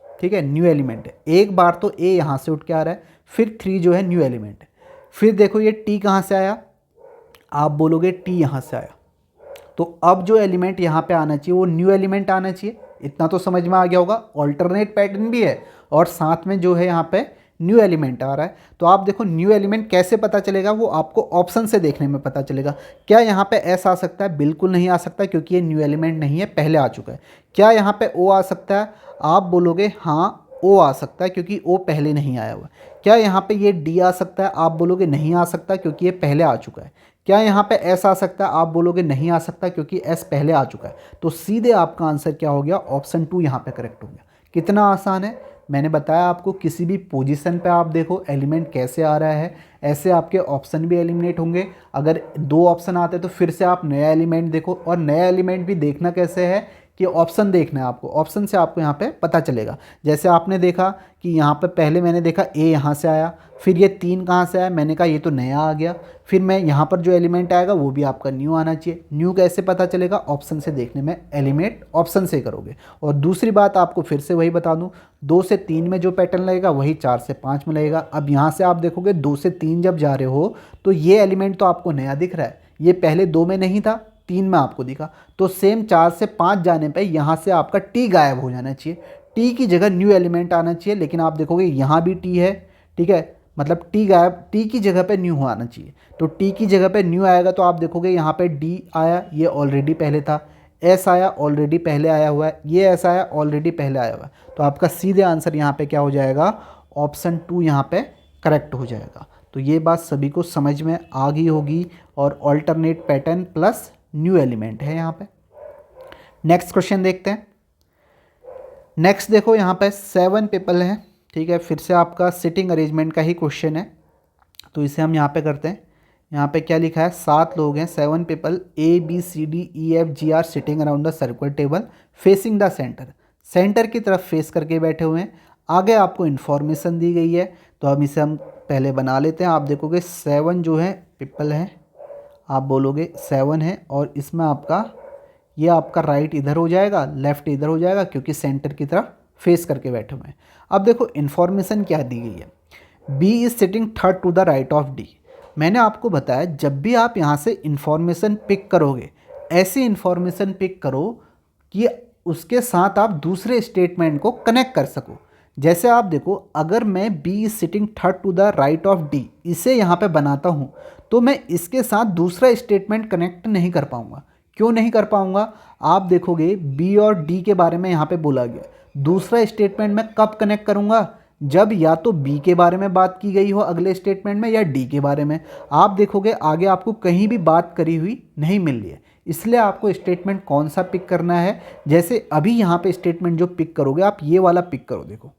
ठीक है, न्यू एलिमेंट है। एक बार तो ए यहाँ से उठ के आ रहा है, फिर 3 जो है न्यू एलिमेंट है। फिर देखो ये टी कहाँ से आया, आप बोलोगे टी यहाँ से आया। तो अब जो एलिमेंट यहाँ पे आना चाहिए वो न्यू एलिमेंट आना चाहिए, इतना तो समझ में आ गया होगा। ऑल्टरनेट पैटर्न भी है और साथ में जो है यहाँ पे न्यू एलिमेंट आ रहा है। तो आप देखो न्यू एलिमेंट कैसे पता चलेगा, वो आपको ऑप्शन से देखने में पता चलेगा। क्या यहाँ पे एस आ सकता है, बिल्कुल नहीं आ सकता क्योंकि ये न्यू एलिमेंट नहीं है, पहले आ चुका है। क्या यहाँ पे ओ आ सकता है, आप बोलोगे हाँ ओ आ सकता है क्योंकि ओ पहले नहीं आया हुआ। क्या यहाँ पे ये डी आ सकता है, आप बोलोगे नहीं आ सकता क्योंकि ये पहले आ चुका है। क्या यहाँ पे एस आ सकता है, आप बोलोगे नहीं आ सकता क्योंकि एस पहले आ चुका है। तो सीधे आपका आंसर क्या हो गया, ऑप्शन 2 यहाँ पे करेक्ट हो गया। कितना आसान है, मैंने बताया आपको किसी भी पोजीशन पे आप देखो एलिमेंट कैसे आ रहा है, ऐसे आपके ऑप्शन भी एलिमिनेट होंगे। अगर 2 ऑप्शन आते हैं तो फिर से आप नया एलिमेंट देखो, और नया एलिमेंट भी देखना कैसे है कि ऑप्शन देखना है आपको, ऑप्शन से आपको यहाँ पे पता चलेगा। जैसे आपने देखा कि यहाँ पे पहले मैंने देखा ए यहाँ से आया, फिर ये 3 कहाँ से आया, मैंने कहा ये तो नया आ गया। फिर मैं यहाँ पर जो एलिमेंट आएगा वो भी आपका न्यू आना चाहिए। न्यू कैसे पता चलेगा, ऑप्शन से देखने में, एलिमेंट ऑप्शन से करोगे। और दूसरी बात आपको फिर से वही बता दूँ, 2 से 3 में जो पैटर्न लगेगा वही 4 से 5 में लगेगा। अब यहाँ से आप देखोगे 2 से 3 जब जा रहे हो तो ये एलिमेंट तो आपको नया दिख रहा है, ये पहले 2 में नहीं था, 3 में आपको दिखा। तो सेम 4 से 5 जाने पे यहाँ से आपका टी गायब हो जाना चाहिए, टी की जगह न्यू एलिमेंट आना चाहिए। लेकिन आप देखोगे यहाँ भी टी है, ठीक है, मतलब टी गायब, टी की जगह पे न्यू आना चाहिए। तो टी की जगह पे न्यू आएगा तो आप देखोगे यहाँ पे डी आया, ये ऑलरेडी पहले था। एस आया, ऑलरेडी पहले आया हुआ है। ये एस आया, ऑलरेडी पहले आया हुआ है। तो आपका सीधे आंसर यहाँ पे क्या हो जाएगा, ऑप्शन 2 यहाँ पे करेक्ट हो जाएगा। तो ये बात सभी को समझ में आ गई होगी। और alternate pattern plus new element है यहाँ पे। नेक्स्ट क्वेश्चन देखते हैं। नेक्स्ट देखो यहाँ पे 7 पीपल हैं, ठीक है, फिर से आपका सिटिंग अरेंजमेंट का ही क्वेश्चन है। तो इसे हम यहाँ पे करते हैं। यहाँ पे क्या लिखा है, 7 लोग हैं, 7 people A B C D E F G are sitting around the circular table facing the centre. Centre की तरफ फेस करके बैठे हुए हैं। आगे आपको इन्फॉर्मेशन दी गई है, तो हम इसे हम पहले बना लेते हैं। आप देखोगे 7 जो है पीपल हैं, आप बोलोगे 7 है, और इसमें आपका ये आपका राइट इधर हो जाएगा, लेफ़्ट इधर हो जाएगा, क्योंकि सेंटर की तरफ फेस करके बैठे हुए हैं। अब देखो इन्फॉर्मेशन क्या दी गई है, B is sitting third to the right of D. मैंने आपको बताया जब भी आप यहाँ से इंफॉर्मेशन पिक करोगे, ऐसी इंफॉर्मेशन पिक करो कि उसके साथ आप दूसरे स्टेटमेंट को कनेक्ट कर सको। जैसे आप देखो, अगर मैं B is sitting third to the right of D इसे यहाँ पे बनाता हूँ, तो मैं इसके साथ दूसरा स्टेटमेंट कनेक्ट नहीं कर पाऊँगा। क्यों नहीं कर पाऊँगा? आप देखोगे बी और डी के बारे में यहाँ पे बोला गया, दूसरा स्टेटमेंट मैं कब कनेक्ट करूँगा? जब या तो बी के बारे में बात की गई हो अगले स्टेटमेंट में, या डी के बारे में। आप देखोगे आगे आपको कहीं भी बात करी हुई नहीं मिल रही है, इसलिए आपको स्टेटमेंट कौन सा पिक करना है। जैसे अभी यहाँ पे स्टेटमेंट जो पिक करोगे, आप ये वाला पिक करो। देखो,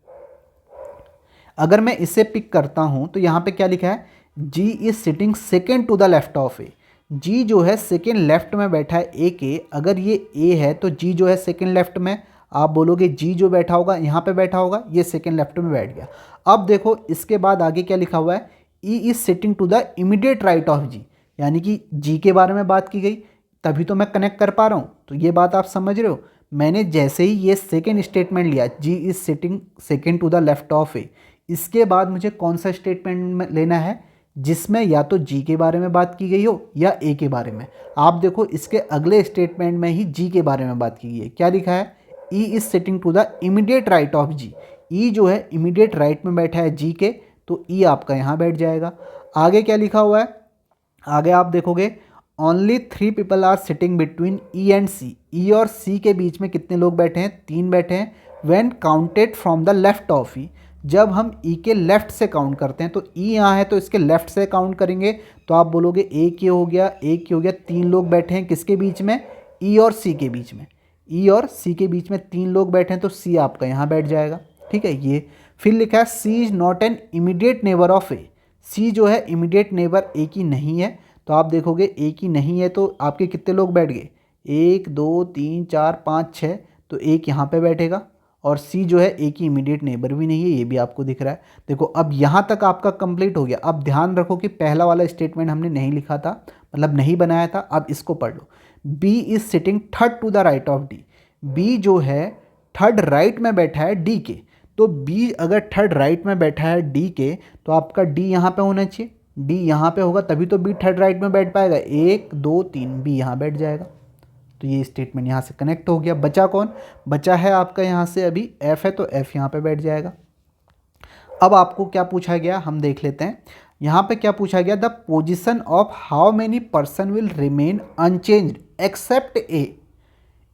अगर मैं इसे पिक करता हूँ तो यहाँ पे क्या लिखा है, G is sitting second to the left of A. G जो है सेकेंड लेफ्ट में बैठा है ए के। अगर ये ए है तो जी जो है सेकेंड लेफ्ट में, आप बोलोगे जी जो बैठा होगा यहाँ पे बैठा होगा, ये सेकेंड लेफ्ट में बैठ गया। अब देखो इसके बाद आगे क्या लिखा हुआ है, E is sitting to the immediate right of G, यानी कि जी के बारे में बात की गई, तभी तो मैं कनेक्ट कर पा रहा हूँ। तो ये बात आप समझ रहे हो। मैंने जैसे ही ये सेकेंड स्टेटमेंट लिया, G is sitting second to the left of A, इसके बाद मुझे कौन सा स्टेटमेंट लेना है जिसमें या तो जी के बारे में बात की गई हो या ए के बारे में। आप देखो इसके अगले स्टेटमेंट में ही जी के बारे में बात की गई है। क्या लिखा है, E is sitting to the immediate right of G. E जो है इमीडिएट राइट में बैठा है जी के, तो ई आपका यहाँ बैठ जाएगा। आगे क्या लिखा हुआ है, आगे आप देखोगे only 3 people are sitting between E and C. E और सी के बीच में कितने लोग बैठे हैं, 3 बैठे हैं। When counted from the left of E, जब हम ई के लेफ्ट से काउंट करते हैं, तो ई यहाँ है तो इसके लेफ्ट से काउंट करेंगे, तो आप बोलोगे एक ये हो गया, एक ये हो गया। 3 लोग बैठे हैं किसके बीच में, ई और सी के बीच में। ई और सी के बीच में 3 लोग बैठे हैं, तो सी आपका यहाँ बैठ जाएगा। ठीक है, ये फिर लिखा है C is not an immediate neighbour of A. C जो है इमीडिएट नेबर ए की नहीं है, तो आप देखोगे ए की नहीं है तो आपके कितने लोग बैठ गए, 1 2 3 4 5 6, तो एक यहाँ पे बैठेगा। और सी जो है ए की इमीडिएट नेबर भी नहीं है, ये भी आपको दिख रहा है। देखो अब यहाँ तक आपका कंप्लीट हो गया। अब ध्यान रखो कि पहला वाला स्टेटमेंट हमने नहीं लिखा था, मतलब नहीं बनाया था। अब इसको पढ़ लो, B is sitting third to the right of D. B जो है थर्ड राइट में बैठा है डी के, तो बी अगर थर्ड राइट में बैठा है डी के, तो आपका डी यहाँ पे होना चाहिए। डी यहाँ पे होगा तभी तो बी थर्ड राइट में बैठ पाएगा। 1 2 3 बी यहाँ बैठ जाएगा। तो ये स्टेटमेंट यहाँ से कनेक्ट हो गया। बचा कौन, बचा है आपका यहाँ से अभी एफ है, तो एफ यहाँ पे बैठ जाएगा। अब आपको क्या पूछा गया हम देख लेते हैं। यहाँ पे क्या पूछा गया, the position of how many person will remain unchanged except A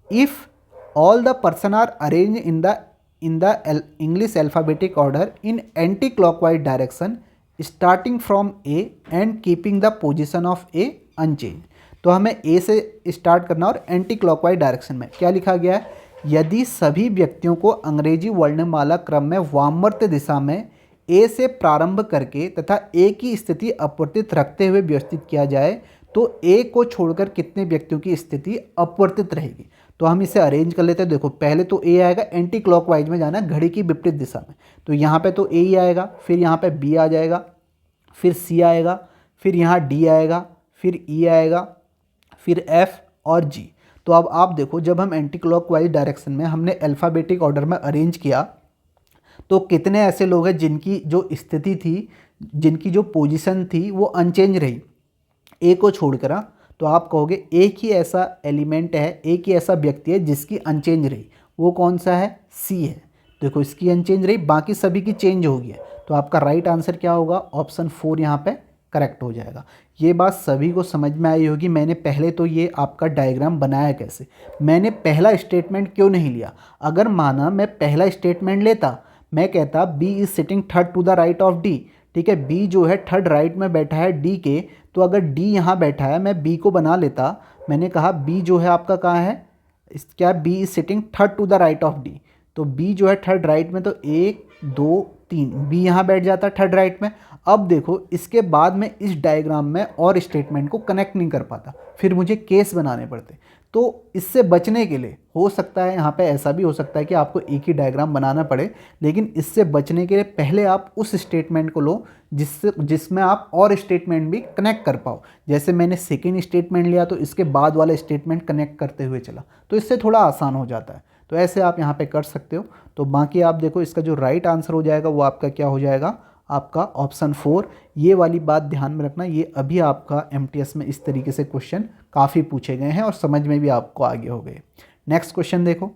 if all the person are arrange in the English alphabetic order in anticlockwise direction starting from A and keeping the position of A unchange. तो हमें ए से start करना और anti clockwise direction में क्या लिखा गया है, यदि सभी व्यक्तियों को अंग्रेजी वर्णमाला क्रम में वामवर्त दिशा में ए से प्रारंभ करके तथा ए की स्थिति अपवर्तित रखते हुए व्यवस्थित किया जाए, तो ए को छोड़कर कितने व्यक्तियों की स्थिति अपवर्तित रहेगी। तो हम इसे अरेंज कर लेते हैं। देखो पहले तो ए आएगा, एंटी क्लॉकवाइज में जाना है, घड़ी की विपरीत दिशा में, तो यहाँ पे तो ए ही आएगा, फिर यहाँ पे बी आ जाएगा, फिर सी आएगा, फिर यहाँ डी आएगा, फिर ई आएगा, फिर एफ और जी। तो अब आप देखो जब हम एंटी क्लॉकवाइज डायरेक्शन में हमने अल्फ़ाबेटिक ऑर्डर में अरेंज किया, तो कितने ऐसे लोग हैं जिनकी जो स्थिति थी, जिनकी जो पोजीशन थी वो अनचेंज रही ए को छोड़कर। तो आप कहोगे एक ही ऐसा एलिमेंट है, एक ही ऐसा व्यक्ति है जिसकी अनचेंज रही, वो कौन सा है, सी है। देखो इसकी अनचेंज रही, बाकी सभी की चेंज हो गई है। तो आपका राइट आंसर क्या होगा, ऑप्शन 4 यहाँ पे करेक्ट हो जाएगा। ये बात सभी को समझ में आई होगी। मैंने पहले तो ये आपका डायग्राम बनाया कैसे, मैंने पहला स्टेटमेंट क्यों नहीं लिया। अगर माना मैं पहला स्टेटमेंट लेता, मैं कहता B is sitting third to the right of D. ठीक है, बी जो है थर्ड राइट में बैठा है डी के, तो अगर डी यहाँ बैठा है मैं बी को बना लेता। मैंने कहा बी जो है आपका कहाँ है, क्या B is sitting third to the right of D, तो बी जो है थर्ड राइट में, तो 1 2 3 बी यहाँ बैठ जाता है थर्ड राइट में। अब देखो इसके बाद में इस डायग्राम में और स्टेटमेंट को कनेक्ट नहीं कर पाता, फिर मुझे केस बनाने पड़ते। तो इससे बचने के लिए हो सकता है यहाँ पे ऐसा भी हो सकता है कि आपको एक ही डायग्राम बनाना पड़े, लेकिन इससे बचने के लिए पहले आप उस स्टेटमेंट को लो जिसमें आप और स्टेटमेंट भी कनेक्ट कर पाओ। जैसे मैंने सेकेंड स्टेटमेंट लिया तो इसके बाद वाला स्टेटमेंट कनेक्ट करते हुए चला, तो इससे थोड़ा आसान हो जाता है। तो ऐसे आप यहाँ पे कर सकते हो। तो बाकी आप देखो इसका जो राइट आंसर हो जाएगा वो आपका क्या हो जाएगा, आपका ऑप्शन 4। ये वाली बात ध्यान में रखना, ये अभी आपका एमटीएस में इस तरीके से क्वेश्चन काफ़ी पूछे गए हैं और समझ में भी आपको आगे हो गए। नेक्स्ट क्वेश्चन देखो।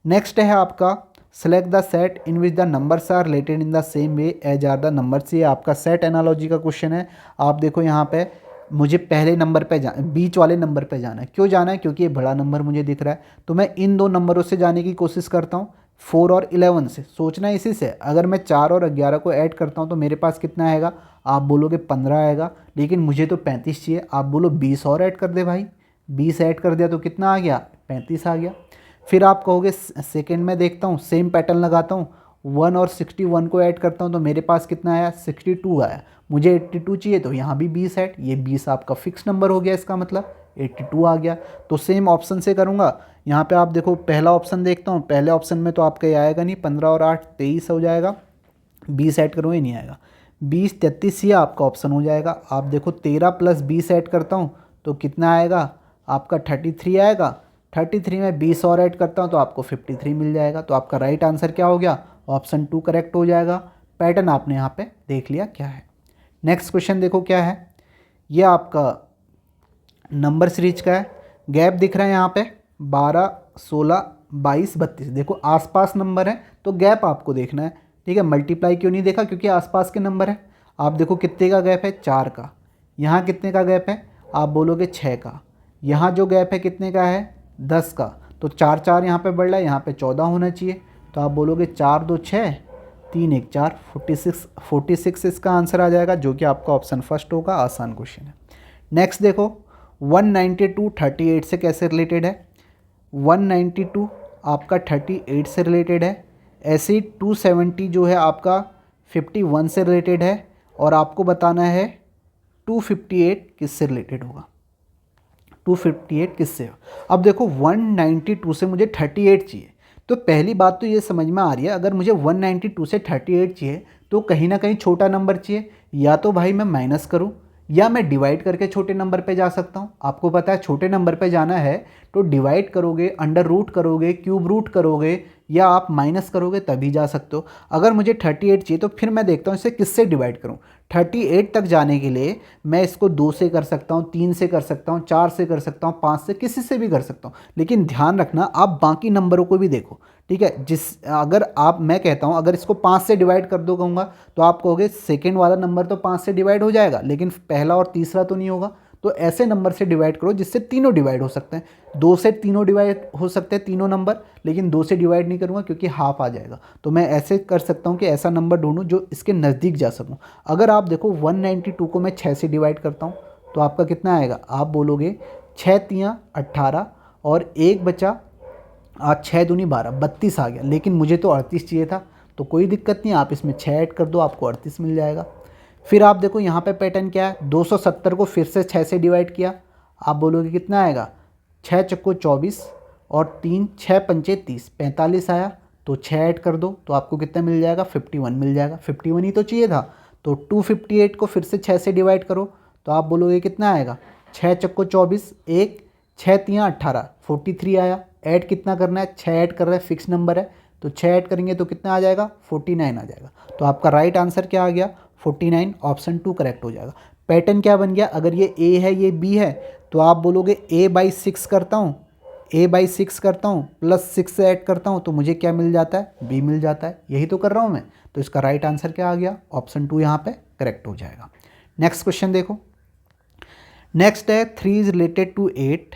नेक्स्ट है आपका select the set in which the numbers are related in the same way as are the numbers. ये आपका सेट एनालॉजी का क्वेश्चन है। आप देखो यहाँ पे मुझे पहले नंबर पे बीच वाले नंबर पे जाना है। क्यों जाना है? क्योंकि ये बड़ा नंबर मुझे दिख रहा है, तो मैं इन दो नंबरों से जाने की कोशिश करता हूँ, 4 और 11 से। सोचना है इसी से, अगर मैं 4 और 11 को ऐड करता हूँ तो मेरे पास कितना आएगा? आप बोलोगे 15 आएगा, लेकिन मुझे तो 35 चाहिए। आप बोलो 20 और ऐड कर दे भाई, 20 ऐड कर दिया तो कितना आ गया? 35 आ गया। फिर आप कहोगे सेकेंड में देखता हूँ, सेम पैटर्न लगाता हूँ, 1 और 61 को ऐड करता हूँ तो मेरे पास कितना आया? 62 आया। मुझे 82 चाहिए तो यहाँ भी 20 ऐड, ये 20 आपका फिक्स नंबर हो गया, इसका मतलब 82 आ गया। तो सेम ऑप्शन से करूँगा। यहाँ पे आप देखो पहला ऑप्शन देखता हूँ, पहले ऑप्शन में तो आपका ये आएगा नहीं, 15 और 8 23 हो जाएगा, 20 ऐड करूँगा, ये नहीं आएगा। 20 33 ये आपका ऑप्शन हो जाएगा। आप देखो 13 प्लस 20 ऐड करता हूँ तो कितना आएगा? आपका 33 आएगा। 33 में 20 और ऐड करता हूँ तो आपको 53 मिल जाएगा। तो आपका राइट आंसर क्या हो गया? ऑप्शन 2 करेक्ट हो जाएगा। पैटर्न आपने यहाँ पे देख लिया क्या है। नेक्स्ट क्वेश्चन देखो क्या है। ये आपका नंबर सीरीज का है। गैप दिख रहा है यहाँ पे 12 16 22 32। देखो आसपास नंबर है तो गैप आपको देखना है, ठीक है। मल्टीप्लाई क्यों नहीं देखा? क्योंकि आसपास के नंबर है। आप देखो कितने का गैप है? 4 का। यहाँ कितने का गैप है? आप बोलोगे 6 का। यहाँ जो गैप है कितने का है? 10 का। तो 4 4 यहाँ पे बढ़ रहा है, यहाँ पे 14 होना चाहिए। तो आप बोलोगे 4 2 6 3 1 4 46 इसका आंसर आ जाएगा, जो कि आपका ऑप्शन फर्स्ट होगा। आसान क्वेश्चन है। नेक्स्ट देखो 192 38 से कैसे रिलेटेड है? 192 आपका 38 से रिलेटेड है। ऐसे ही 270 जो है आपका 51 से रिलेटेड है। और आपको बताना है 258 किससे रिलेटेड होगा? 258 किससे? अब देखो 192 से मुझे 38 चाहिए, तो पहली बात तो ये समझ में आ रही है, अगर मुझे 192 से 38 चाहिए तो कहीं ना कहीं छोटा नंबर चाहिए। या तो भाई मैं माइनस करूं या मैं डिवाइड करके छोटे नंबर पे जा सकता हूं। आपको पता है छोटे नंबर पे जाना है तो डिवाइड करोगे, अंडर रूट करोगे, क्यूब रूट करोगे, या आप माइनस करोगे तभी जा सकते हो। अगर मुझे 38 चाहिए तो फिर मैं देखता हूँ इसे किससे डिवाइड करूँ। 38 तक जाने के लिए मैं इसको 2 से कर सकता हूँ, 3 से कर सकता हूँ, 4 से कर सकता हूँ, 5 से, किसी से भी कर सकता हूँ। लेकिन ध्यान रखना आप बाकी नंबरों को भी देखो, ठीक है। अगर आप, मैं कहता हूँ अगर इसको 5 से डिवाइड कर दो कहूँगा तो आप कहोगे सेकेंड वाला नंबर तो 5 से डिवाइड हो जाएगा, लेकिन पहला और तीसरा तो नहीं होगा। तो ऐसे नंबर से डिवाइड करो जिससे तीनों डिवाइड हो सकते हैं। 2 से तीनों डिवाइड हो सकते हैं तीनों नंबर, लेकिन 2 से डिवाइड नहीं करूँगा क्योंकि हाफ आ जाएगा। तो मैं ऐसे कर सकता हूँ कि ऐसा नंबर ढूंढूँ जो इसके नज़दीक जा सकूँ। अगर आप देखो 192 को मैं 6 से डिवाइड करता हूँ तो आपका कितना आएगा? आप बोलोगे 6 3 18 और 1 बचा, आज 6 दूनी 12, 32 आ गया। लेकिन मुझे तो 38 चाहिए था, तो कोई दिक्कत नहीं, आप इसमें 6 ऐड कर दो, आपको 38 मिल जाएगा। फिर आप देखो यहाँ पे पैटर्न क्या है, 270 को फिर से 6 से डिवाइड किया। आप बोलोगे कितना आएगा? 6 चक्को 24 और 3 6 पंचे 30, 45 आया। तो 6 ऐड कर दो तो आपको कितना मिल जाएगा? 51 मिल जाएगा। 51 ही तो चाहिए था। तो 258 को फिर से 6 से डिवाइड करो तो आप बोलोगे कितना आएगा? 6 चक्को 24, 1 6 3 18, 43 आया। ऐड कितना करना है? 6 ऐड कर रहे हैं, फिक्स नंबर है, तो 6 ऐड करेंगे तो कितना आ जाएगा? 49 आ जाएगा। तो आपका राइट आंसर क्या आ गया? 49, ऑप्शन 2 करेक्ट हो जाएगा। पैटर्न क्या बन गया? अगर ये ए है ये बी है तो आप बोलोगे a/6 करता हूँ, a/6 करता हूँ प्लस 6 से ऐड करता हूँ तो मुझे क्या मिल जाता है? b मिल जाता है। यही तो कर रहा हूँ मैं। तो इसका राइट आंसर क्या आ गया? ऑप्शन 2 यहाँ पे करेक्ट हो जाएगा। नेक्स्ट क्वेश्चन देखो। नेक्स्ट है 3 is related to 8,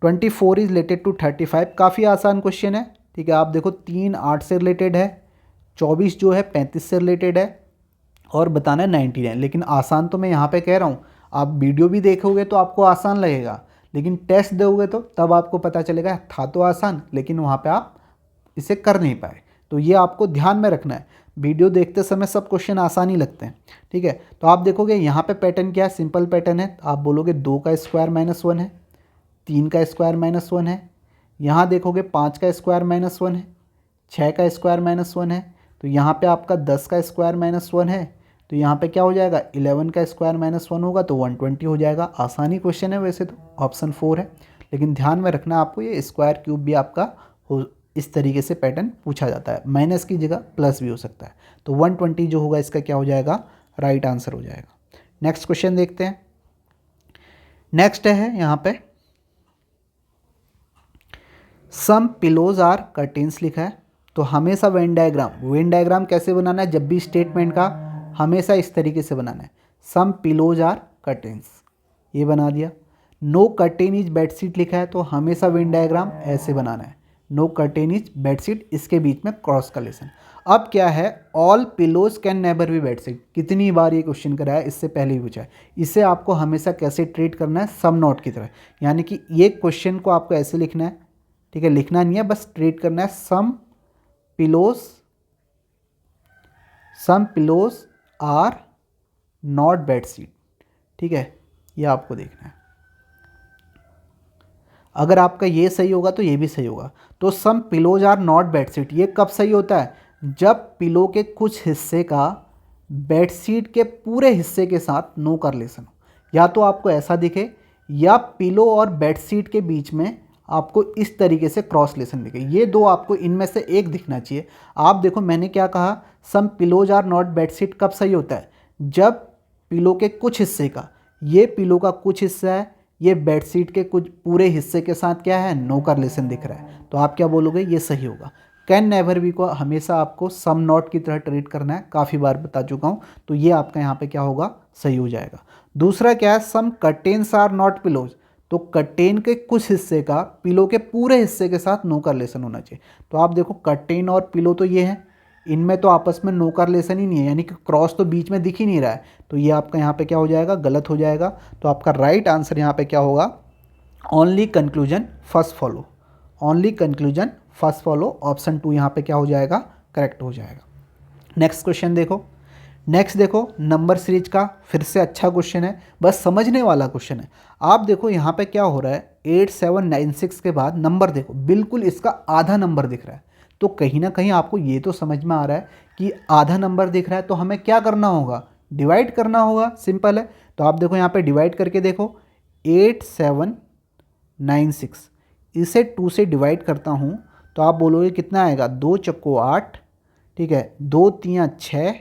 24 is related to 35। काफ़ी आसान क्वेश्चन है, ठीक है। आप देखो 3 8 से रिलेटेड है, 24 जो है 35 से रिलेटेड है, और बताना है 99। लेकिन आसान तो मैं यहाँ पे कह रहा हूँ, आप वीडियो भी देखोगे तो आपको आसान लगेगा, लेकिन टेस्ट दोगे तो तब आपको पता चलेगा था तो आसान, लेकिन वहाँ पे आप इसे कर नहीं पाए। तो ये आपको ध्यान में रखना है, वीडियो देखते समय सब क्वेश्चन आसान ही लगते हैं, ठीक है। तो आप देखोगे यहाँ पे पैटर्न क्या है? सिंपल पैटर्न है। आप बोलोगे 2 का स्क्वायर -1 है, 3 का स्क्वायर -1 है, यहाँ देखोगे 5 का स्क्वायर -1 है, 6 का स्क्वायर -1 है, तो यहाँ पे आपका 10 का स्क्वायर -1 है, तो यहाँ पे क्या हो जाएगा? 11 का स्क्वायर -1 होगा तो 120 हो जाएगा। आसानी क्वेश्चन है वैसे तो, ऑप्शन 4 है। लेकिन ध्यान में रखना आपको, ये स्क्वायर क्यूब भी आपका हो इस तरीके से पैटर्न पूछा जाता है, माइनस की जगह प्लस भी हो सकता है। तो 120 जो होगा इसका क्या हो जाएगा, राइट आंसर हो जाएगा। नेक्स्ट क्वेश्चन देखते हैं। नेक्स्ट है यहाँ पे सम पिलोज आर कर्टेन्स लिखा है। तो हमेशा वेन डायग्राम कैसे बनाना है, जब भी स्टेटमेंट का हमेशा इस तरीके से बनाना है, सम पिलोज आर कर्टेन्स, ये बना दिया। नो कर्टेन इज बेडशीट लिखा है, तो हमेशा वेन डायग्राम ऐसे बनाना है, नो कर्टेन इज बेडशीट, इसके बीच में क्रॉस का लेसन। अब क्या है, all pillows can never be bedsheet, कितनी बार ये क्वेश्चन कराया, इससे पहले ही पूछा है। इसे आपको हमेशा कैसे ट्रीट करना है, सम नोट की तरह, यानी कि ये क्वेश्चन को आपको ऐसे लिखना है, ठीक है, लिखना नहीं है, बस ट्रीट करना है, सम पिलोज आर नॉट बेडशीट, ठीक है, ये आपको देखना है। अगर आपका ये सही होगा तो ये भी सही होगा। तो सम पिलोज आर नॉट बेडशीट, ये कब सही होता है, जब पिलो के कुछ हिस्से का बेडशीट के पूरे हिस्से के साथ नो करलेशन हो, या तो आपको ऐसा दिखे, या पिलो और बेडशीट के बीच में आपको इस तरीके से क्रॉस लेसन दिखे, ये दो आपको इनमें से एक दिखना चाहिए। आप देखो मैंने क्या कहा, सम पिलोज आर नॉट बेडशीट कब सही होता है, जब पिलो के कुछ हिस्से का, ये पिलो का कुछ हिस्सा है, ये बेडशीट के कुछ पूरे हिस्से के साथ क्या है, नो करलेशन दिख रहा है, तो आप क्या बोलोगे, ये सही होगा। कैन नेवर बी को हमेशा आपको सम नॉट की तरह ट्रीट करना है, काफ़ी बार बता चुका हूँ, तो ये आपका यहाँ पे क्या होगा, सही हो जाएगा। दूसरा क्या है, सम कर्टेन्स आर नॉट पिलोज, तो कर्टेन के कुछ हिस्से का पिलो के पूरे हिस्से के साथ नो करलेशन होना चाहिए। तो आप देखो कर्टेन और पिलो तो ये हैं, इनमें तो आपस में नो करलेशन ही नहीं है, यानी कि क्रॉस तो बीच में दिख ही नहीं रहा है, तो ये आपका यहाँ पे क्या हो जाएगा, गलत हो जाएगा। तो आपका राइट आंसर यहाँ पे क्या होगा, only conclusion first follow, only conclusion first follow, option 2 यहाँ पे क्या हो जाएगा, करेक्ट हो जाएगा। नेक्स्ट क्वेश्चन देखो, नेक्स्ट देखो नंबर सीरीज का फिर से अच्छा क्वेश्चन है, बस समझने वाला क्वेश्चन है। आप देखो यहाँ पे क्या हो रहा है, 8796 के बाद नंबर देखो बिल्कुल इसका आधा नंबर दिख रहा है, तो कहीं ना कहीं आपको ये तो समझ में आ रहा है कि आधा नंबर दिख रहा है, तो हमें क्या करना होगा, डिवाइड करना होगा, सिंपल है। तो आप देखो यहाँ पे डिवाइड करके देखो, 8796 इसे 2 से डिवाइड करता हूँ, तो आप बोलोगे कितना आएगा, 2 चक्को 8, ठीक है, 2 तियाँ 6,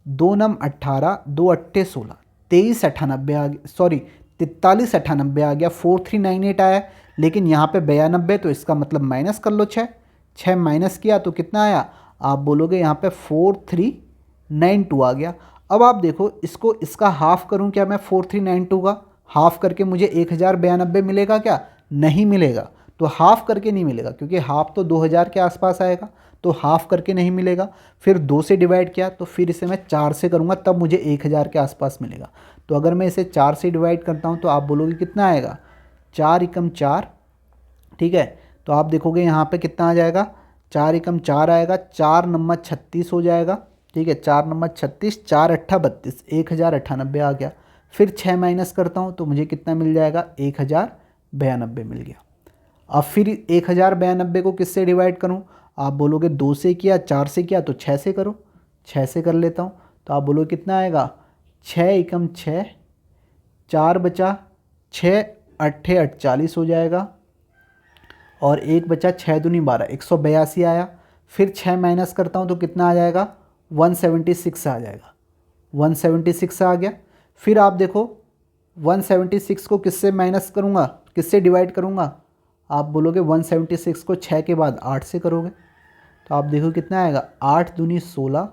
2 नम 18, 2 अट्ठे 16, 2398 आ गया, सॉरी 4398 आ गया, 4398 आया, लेकिन यहाँ पे 92, तो इसका मतलब माइनस कर लो, 6 माइनस किया तो कितना आया, आप बोलोगे यहाँ पे 4392 आ गया। अब आप देखो इसको, इसका हाफ करूँ क्या मैं, 4392 का हाफ करके मुझे 1092 मिलेगा क्या, नहीं मिलेगा। तो हाफ करके नहीं मिलेगा, क्योंकि हाफ तो 2000 के आसपास आएगा, तो हाफ करके नहीं मिलेगा। फिर 2 से डिवाइड किया, तो फिर इसे मैं 4 से करूँगा, तब मुझे 1000 के आसपास मिलेगा। तो अगर मैं इसे 4 से डिवाइड करता हूँ, तो आप बोलोगे कितना आएगा, 4 एकम 4, ठीक है। तो आप देखोगे यहाँ पे कितना आ जाएगा, 4 एकम 4 आएगा, 4 नंबर 36 हो जाएगा, ठीक है, 4 नंबर 36, 4 अट्ठा 32, 1098 आ गया। फिर 6 माइनस करता हूँ, तो मुझे कितना मिल जाएगा, 1092 मिल गया। अब फिर 1092 को किससे डिवाइड करूँ, आप बोलोगे 2 से किया, 4 से किया, तो 6 से करो, 6 से कर लेता हूँ, तो आप बोलोगे कितना आएगा, 6 एकम 6, 4 बचा 6 अट्ठे 48 हो जाएगा, और 1 बचा 6 दूनी 12, 182 आया। फिर 6 माइनस करता हूँ, तो कितना आ जाएगा, 176 आ जाएगा, 176 आ गया। फिर आप देखो 176 को किससे माइनस करूँगा, किससे डिवाइड करूँगा, आप बोलोगे 176 को 6 के बाद 8 से करोगे, तो आप देखो कितना आएगा, 8 दूनी 16,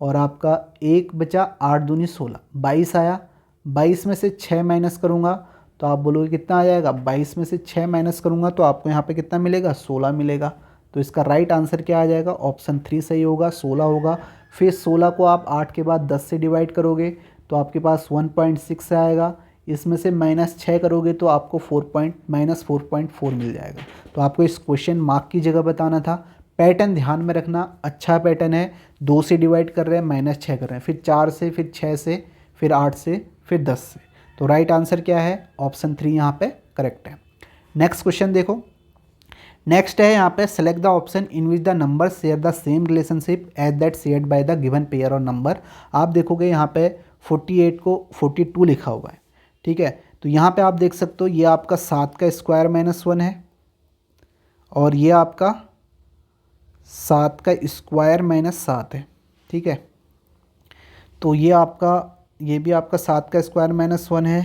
और आपका 1 बचा 8 दूनी 16, 22 आया। 22 में से 6 माइनस करूँगा, तो आप बोलोगे कितना आ जाएगा, 22 में से 6 माइनस करूँगा, तो आपको यहाँ पे कितना मिलेगा, 16 मिलेगा। तो इसका राइट आंसर क्या आ जाएगा, ऑप्शन 3 सही होगा, 16 होगा। फिर 16 को आप 8 के बाद 10 से डिवाइड करोगे, तो आपके पास 1.6 आएगा, इसमें से -6 करोगे तो आपको -4.4 मिल जाएगा। तो आपको इस क्वेश्चन मार्क की जगह बताना था। पैटर्न ध्यान में रखना, अच्छा पैटर्न है, 2 से डिवाइड कर रहे हैं, -6 कर रहे हैं, फिर 4 से, फिर 6 से, फिर 8 से, फिर 10 से। तो राइट आंसर क्या है, ऑप्शन 3 यहाँ पे करेक्ट है। नेक्स्ट क्वेश्चन देखो, नेक्स्ट है यहाँ पे select the option in which the number share the same relationship as that shared by the given pair और नंबर। आप देखोगे यहाँ पे 48 को 42 लिखा हुआ है, ठीक है। तो यहाँ पे आप देख सकते हो, ये आपका 7 का स्क्वायर -1 है, और ये आपका 7 का स्क्वायर माइनस 7 है, ठीक है। तो ये आपका, ये भी आपका 7 का स्क्वायर माइनस 1 है,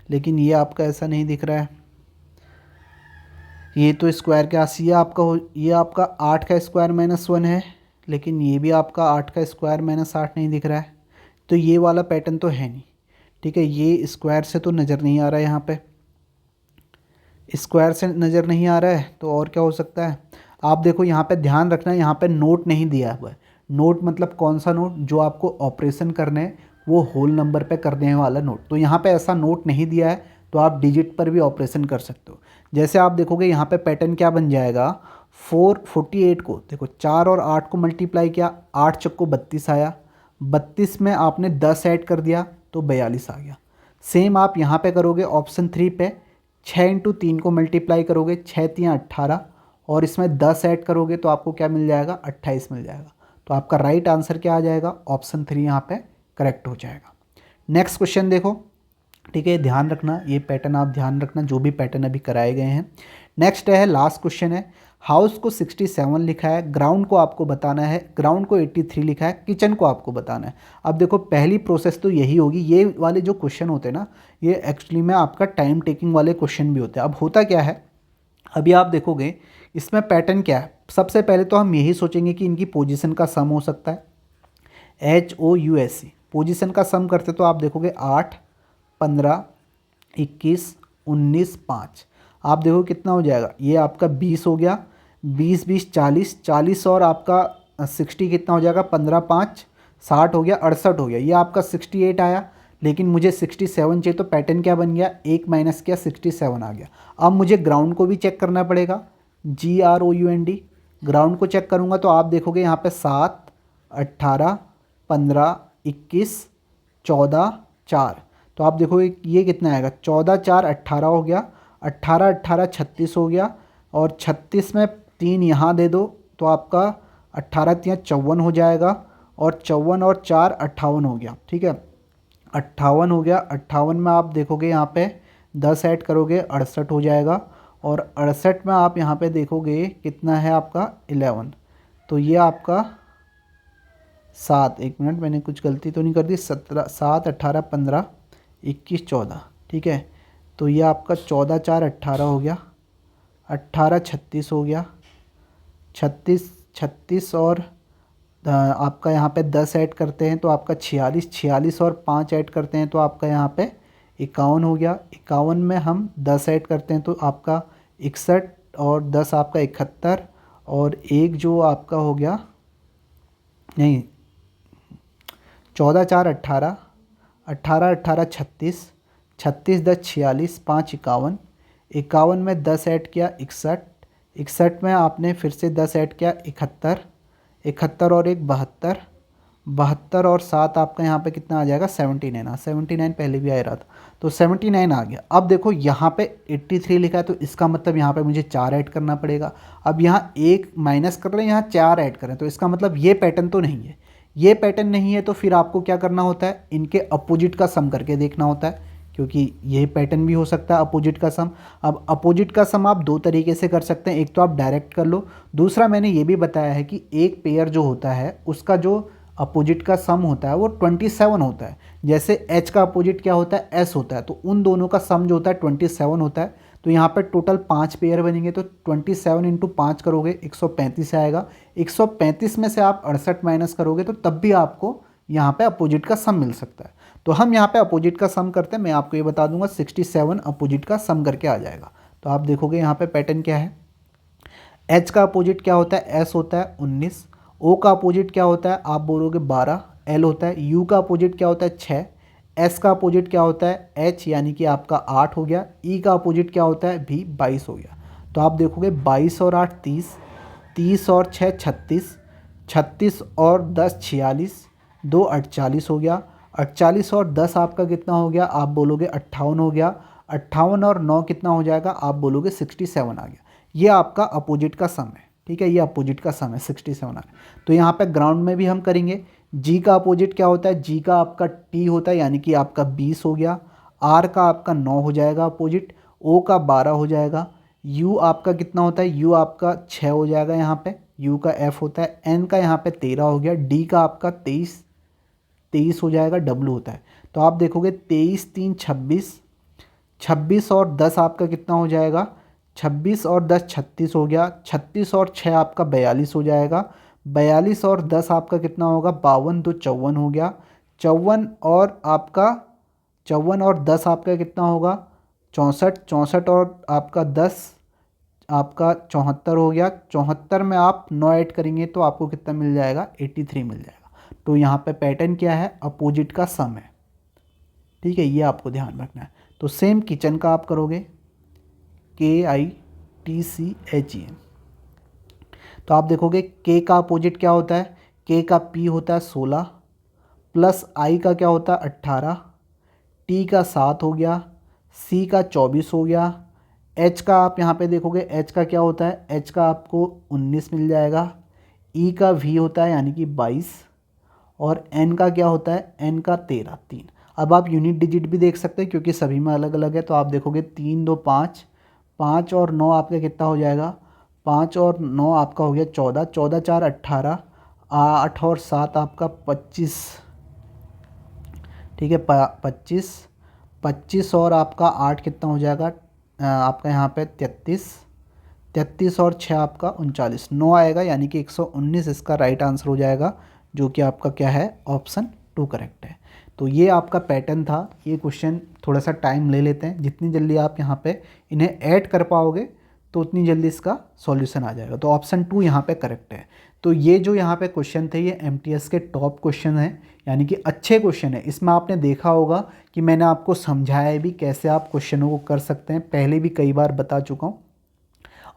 लेकिन ये आपका ऐसा नहीं दिख रहा है, ये तो स्क्वायर के आस, ये आपका 8 का स्क्वायर माइनस 1 है, लेकिन ये भी आपका 8 का स्क्वायर माइनस 8 नहीं दिख रहा है। तो ये वाला पैटर्न तो है नहीं, ठीक है। ये स्क्वायर से तो नज़र नहीं आ रहा है, यहाँ पे स्क्वायर से नज़र नहीं आ रहा है, तो और क्या हो सकता है। आप देखो यहाँ पे ध्यान रखना, यहाँ पे नोट नहीं दिया हुआ है। नोट मतलब कौन सा नोट, जो आपको ऑपरेशन करने हैं वो होल नंबर पे करने वाला नोट। तो यहाँ पे ऐसा नोट नहीं दिया है, तो आप डिजिट पर भी ऑपरेशन कर सकते हो। जैसे आप देखोगे यहाँ पे पैटर्न क्या बन जाएगा, 448 को देखो 4 और 8 को मल्टीप्लाई किया, 8 चक्को 32 आया, 32 में आपने 10 ऐड कर दिया तो 42 आ गया। सेम आप यहाँ पे करोगे ऑप्शन 3 पे, 6 इंटू 3 को मल्टीप्लाई करोगे, 6 3 18, और इसमें 10 ऐड करोगे तो आपको क्या मिल जाएगा, 28 मिल जाएगा। तो आपका राइट आंसर क्या आ जाएगा, ऑप्शन 3 यहाँ पे करेक्ट हो जाएगा। नेक्स्ट क्वेश्चन देखो, ठीक है, ध्यान रखना, ये पैटर्न आप ध्यान रखना जो भी पैटर्न अभी कराए गए हैं। नेक्स्ट है, लास्ट क्वेश्चन है, हाउस को 67 लिखा है, ग्राउंड को आपको बताना है, ग्राउंड को 83 लिखा है, किचन को आपको बताना है। अब देखो पहली प्रोसेस तो यही होगी, ये वाले जो क्वेश्चन होते हैं ना, ये एक्चुअली में आपका टाइम टेकिंग वाले क्वेश्चन भी होते हैं। अब होता क्या है, अभी आप देखोगे इसमें पैटर्न क्या है, सबसे पहले तो हम यही सोचेंगे कि इनकी पोजीशन का सम हो सकता है, HOUSE पोजीशन का सम करते तो आप देखोगे 8 15 21 19 5, आप देखो कितना हो जाएगा, ये आपका 20 हो गया, 20 20 40, 40 और आपका 60 कितना हो जाएगा, 15 5 60 हो गया, 68 हो गया, ये आपका 68 आया, लेकिन मुझे 67 चाहिए। तो पैटर्न क्या बन गया, एक माइनस किया 67 आ गया। अब मुझे ग्राउंड को भी चेक करना पड़ेगा, GROUND ग्राउंड को चेक करूँगा तो आप देखोगे यहाँ पे 7 18 15 21 14 4, तो आप देखोगे ये कितना आएगा, 14 4 18 हो गया, 18 18 36 हो गया, और 36 में 3 यहाँ दे दो तो आपका 18 3 54 हो जाएगा, और 54 और 4 58 हो गया, ठीक है, 58 हो गया। 58 में आप देखोगे यहाँ पे 10 ऐड करोगे 68 हो जाएगा, और 68 में आप यहाँ पे देखोगे कितना है आपका 11, तो ये आपका 7, एक मिनट मैंने कुछ गलती तो नहीं कर दी, 17 7 18 15 21 14, ठीक है, तो ये आपका 14 4 18 हो गया, 18 36 हो गया, 36 और आपका यहाँ पे 10 ऐड करते हैं तो आपका 46, 46 और 5 ऐड करते हैं तो आपका यहाँ पे 51 हो गया, 51 में हम 10 ऐड करते हैं तो आपका 61, और 10 आपका 71, और एक जो आपका हो गया, नहीं 14 4 18, 18 18 36, 36 10 46, 5 51, 51 में 10 ऐड किया 61, 61 में आपने फिर से 10 ऐड किया 71, 71 और एक 72, 72 और 7 आपका यहाँ पे कितना आ जाएगा 79, 79 पहले भी आ रहा था तो 79 आ गया। अब देखो यहाँ पे 83 लिखा है तो इसका मतलब यहाँ पे मुझे 4 ऐड करना पड़ेगा। अब यहाँ एक माइनस कर रहे हैं, यहाँ 4 ऐड करें, तो इसका मतलब ये पैटर्न तो नहीं है, ये पैटर्न नहीं है, तो फिर आपको क्या करना होता है, इनके अपोजिट का सम करके देखना होता है, क्योंकि ये पैटर्न भी हो सकता है अपोजिट का सम। अब अपोजिट का सम आप दो तरीके से कर सकते हैं, एक तो आप डायरेक्ट कर लो, दूसरा मैंने ये भी बताया है कि एक पेयर जो होता है उसका जो अपोजिट का सम होता है वो 27 होता है। जैसे H का अपोजिट क्या होता है, S होता है, तो उन दोनों का सम जो होता है 27 होता है। तो यहाँ पर टोटल 5 पेयर बनेंगे, तो 27 इंटू 5 करोगे 135 आएगा, 135 में से आप 68 माइनस करोगे तो तब भी आपको यहाँ पे अपोजिट का सम मिल सकता है। तो हम यहाँ पे अपोजिट का सम करते हैं, मैं आपको ये बता दूंगा 67 अपोजिट का सम करके आ जाएगा। तो आप देखोगे यहाँ पे पैटर्न क्या है, H का अपोजिट क्या होता है, S होता है 19, O का अपोजिट क्या होता है आप बोलोगे 12, L होता है, U का अपोजिट क्या होता है 6, S का अपोजिट क्या होता है H यानी कि आपका 8 हो गया, E का अपोजिट क्या होता है भी 22 हो गया। तो आप देखोगे 22 और 8 30, 30 और 6 36, 36 और 10 46, 2 48 हो गया, 48 और 10 आपका कितना हो गया आप बोलोगे 58 हो गया, 58 और 9 कितना हो जाएगा आप बोलोगे 67 आ गया। ये आपका अपोजिट का सम है, ठीक है, ये अपोजिट का सम है 67 आ गया। तो यहाँ पे ग्राउंड में भी हम करेंगे, G का अपोजिट क्या होता है, G का आपका T होता है यानी कि आपका 20 हो गया, R का आपका 9 हो जाएगा अपोजिट, O का 12 हो जाएगा, U आपका कितना होता है, U आपका 6 हो जाएगा यहाँ पे, U का F होता है, N का यहाँ पे 13 हो गया, D का आपका 23 हो जाएगा, W होता है। तो आप देखोगे 23 3 26, 26 और 10 आपका कितना हो जाएगा, 26 और 10 36 हो गया, 36 और 6 आपका 42 हो जाएगा, 42 और 10 आपका कितना होगा, 52 तो 54 हो गया, 54 और 10 आपका कितना होगा, 64, 64 और आपका 10 आपका 74 हो गया, 74 में आप 9 ऐड करेंगे तो आपको कितना मिल जाएगा, 83 मिल जाएगा। तो यहाँ पे पैटर्न क्या है, अपोजिट का सम है, ठीक है, ये आपको ध्यान रखना है। तो सेम किचन का आप करोगे, KITCHEN। तो आप देखोगे K का अपोजिट क्या होता है, K का P होता है 16, प्लस I का क्या होता है 18, T का 7 हो गया, C का 24 हो गया, H का आप यहाँ पे देखोगे H का क्या होता है, H का आपको 19 मिल जाएगा, E का V होता है यानी कि 22, और N का क्या होता है, N का 13 3। अब आप यूनिट डिजिट भी देख सकते हैं क्योंकि सभी में अलग अलग है। तो आप देखोगे 3 2 5, 5 और 9 आपका कितना हो जाएगा, 5 और 9 आपका हो गया 14, 14 4 18, 8 और 7 आपका 25, ठीक है, 25, 25 और आपका 8 कितना हो जाएगा, आपका यहाँ पे 33, 33 और 6 आपका 39, 9 आएगा यानी कि 119 इसका राइट आंसर हो जाएगा, जो कि आपका क्या है, ऑप्शन 2 करेक्ट है। तो ये आपका पैटर्न था। ये क्वेश्चन थोड़ा सा टाइम ले लेते हैं, जितनी जल्दी आप यहाँ पे इन्हें ऐड कर पाओगे तो उतनी जल्दी इसका सॉल्यूशन आ जाएगा। तो ऑप्शन 2 यहाँ पे करेक्ट है। तो ये जो यहाँ पे क्वेश्चन थे ये MTS के टॉप क्वेश्चन हैं, यानी कि अच्छे क्वेश्चन है। इसमें आपने देखा होगा कि मैंने आपको समझाया भी कैसे आप क्वेश्चनों को कर सकते हैं, पहले भी कई बार बता चुका हूँ।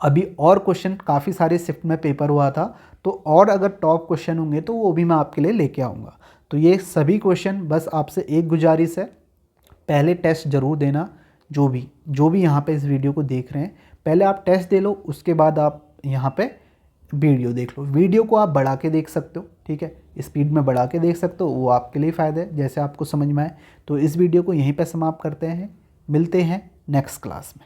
अभी और क्वेश्चन काफ़ी सारे शिफ्ट में पेपर हुआ था, तो और अगर टॉप क्वेश्चन होंगे तो वो भी मैं आपके लिए लेके आऊँगा। तो ये सभी क्वेश्चन, बस आपसे एक गुजारिश है, पहले टेस्ट ज़रूर देना। जो भी यहाँ पे इस वीडियो को देख रहे हैं, पहले आप टेस्ट दे लो, उसके बाद आप यहाँ पे वीडियो देख लो। वीडियो को आप बढ़ा के देख सकते हो, ठीक है, स्पीड में बढ़ा के देख सकते हो, वो आपके लिए फ़ायदा है, जैसे आपको समझ में आए। तो इस वीडियो को यहीं पर समाप्त करते हैं, मिलते हैं नेक्स्ट क्लास में।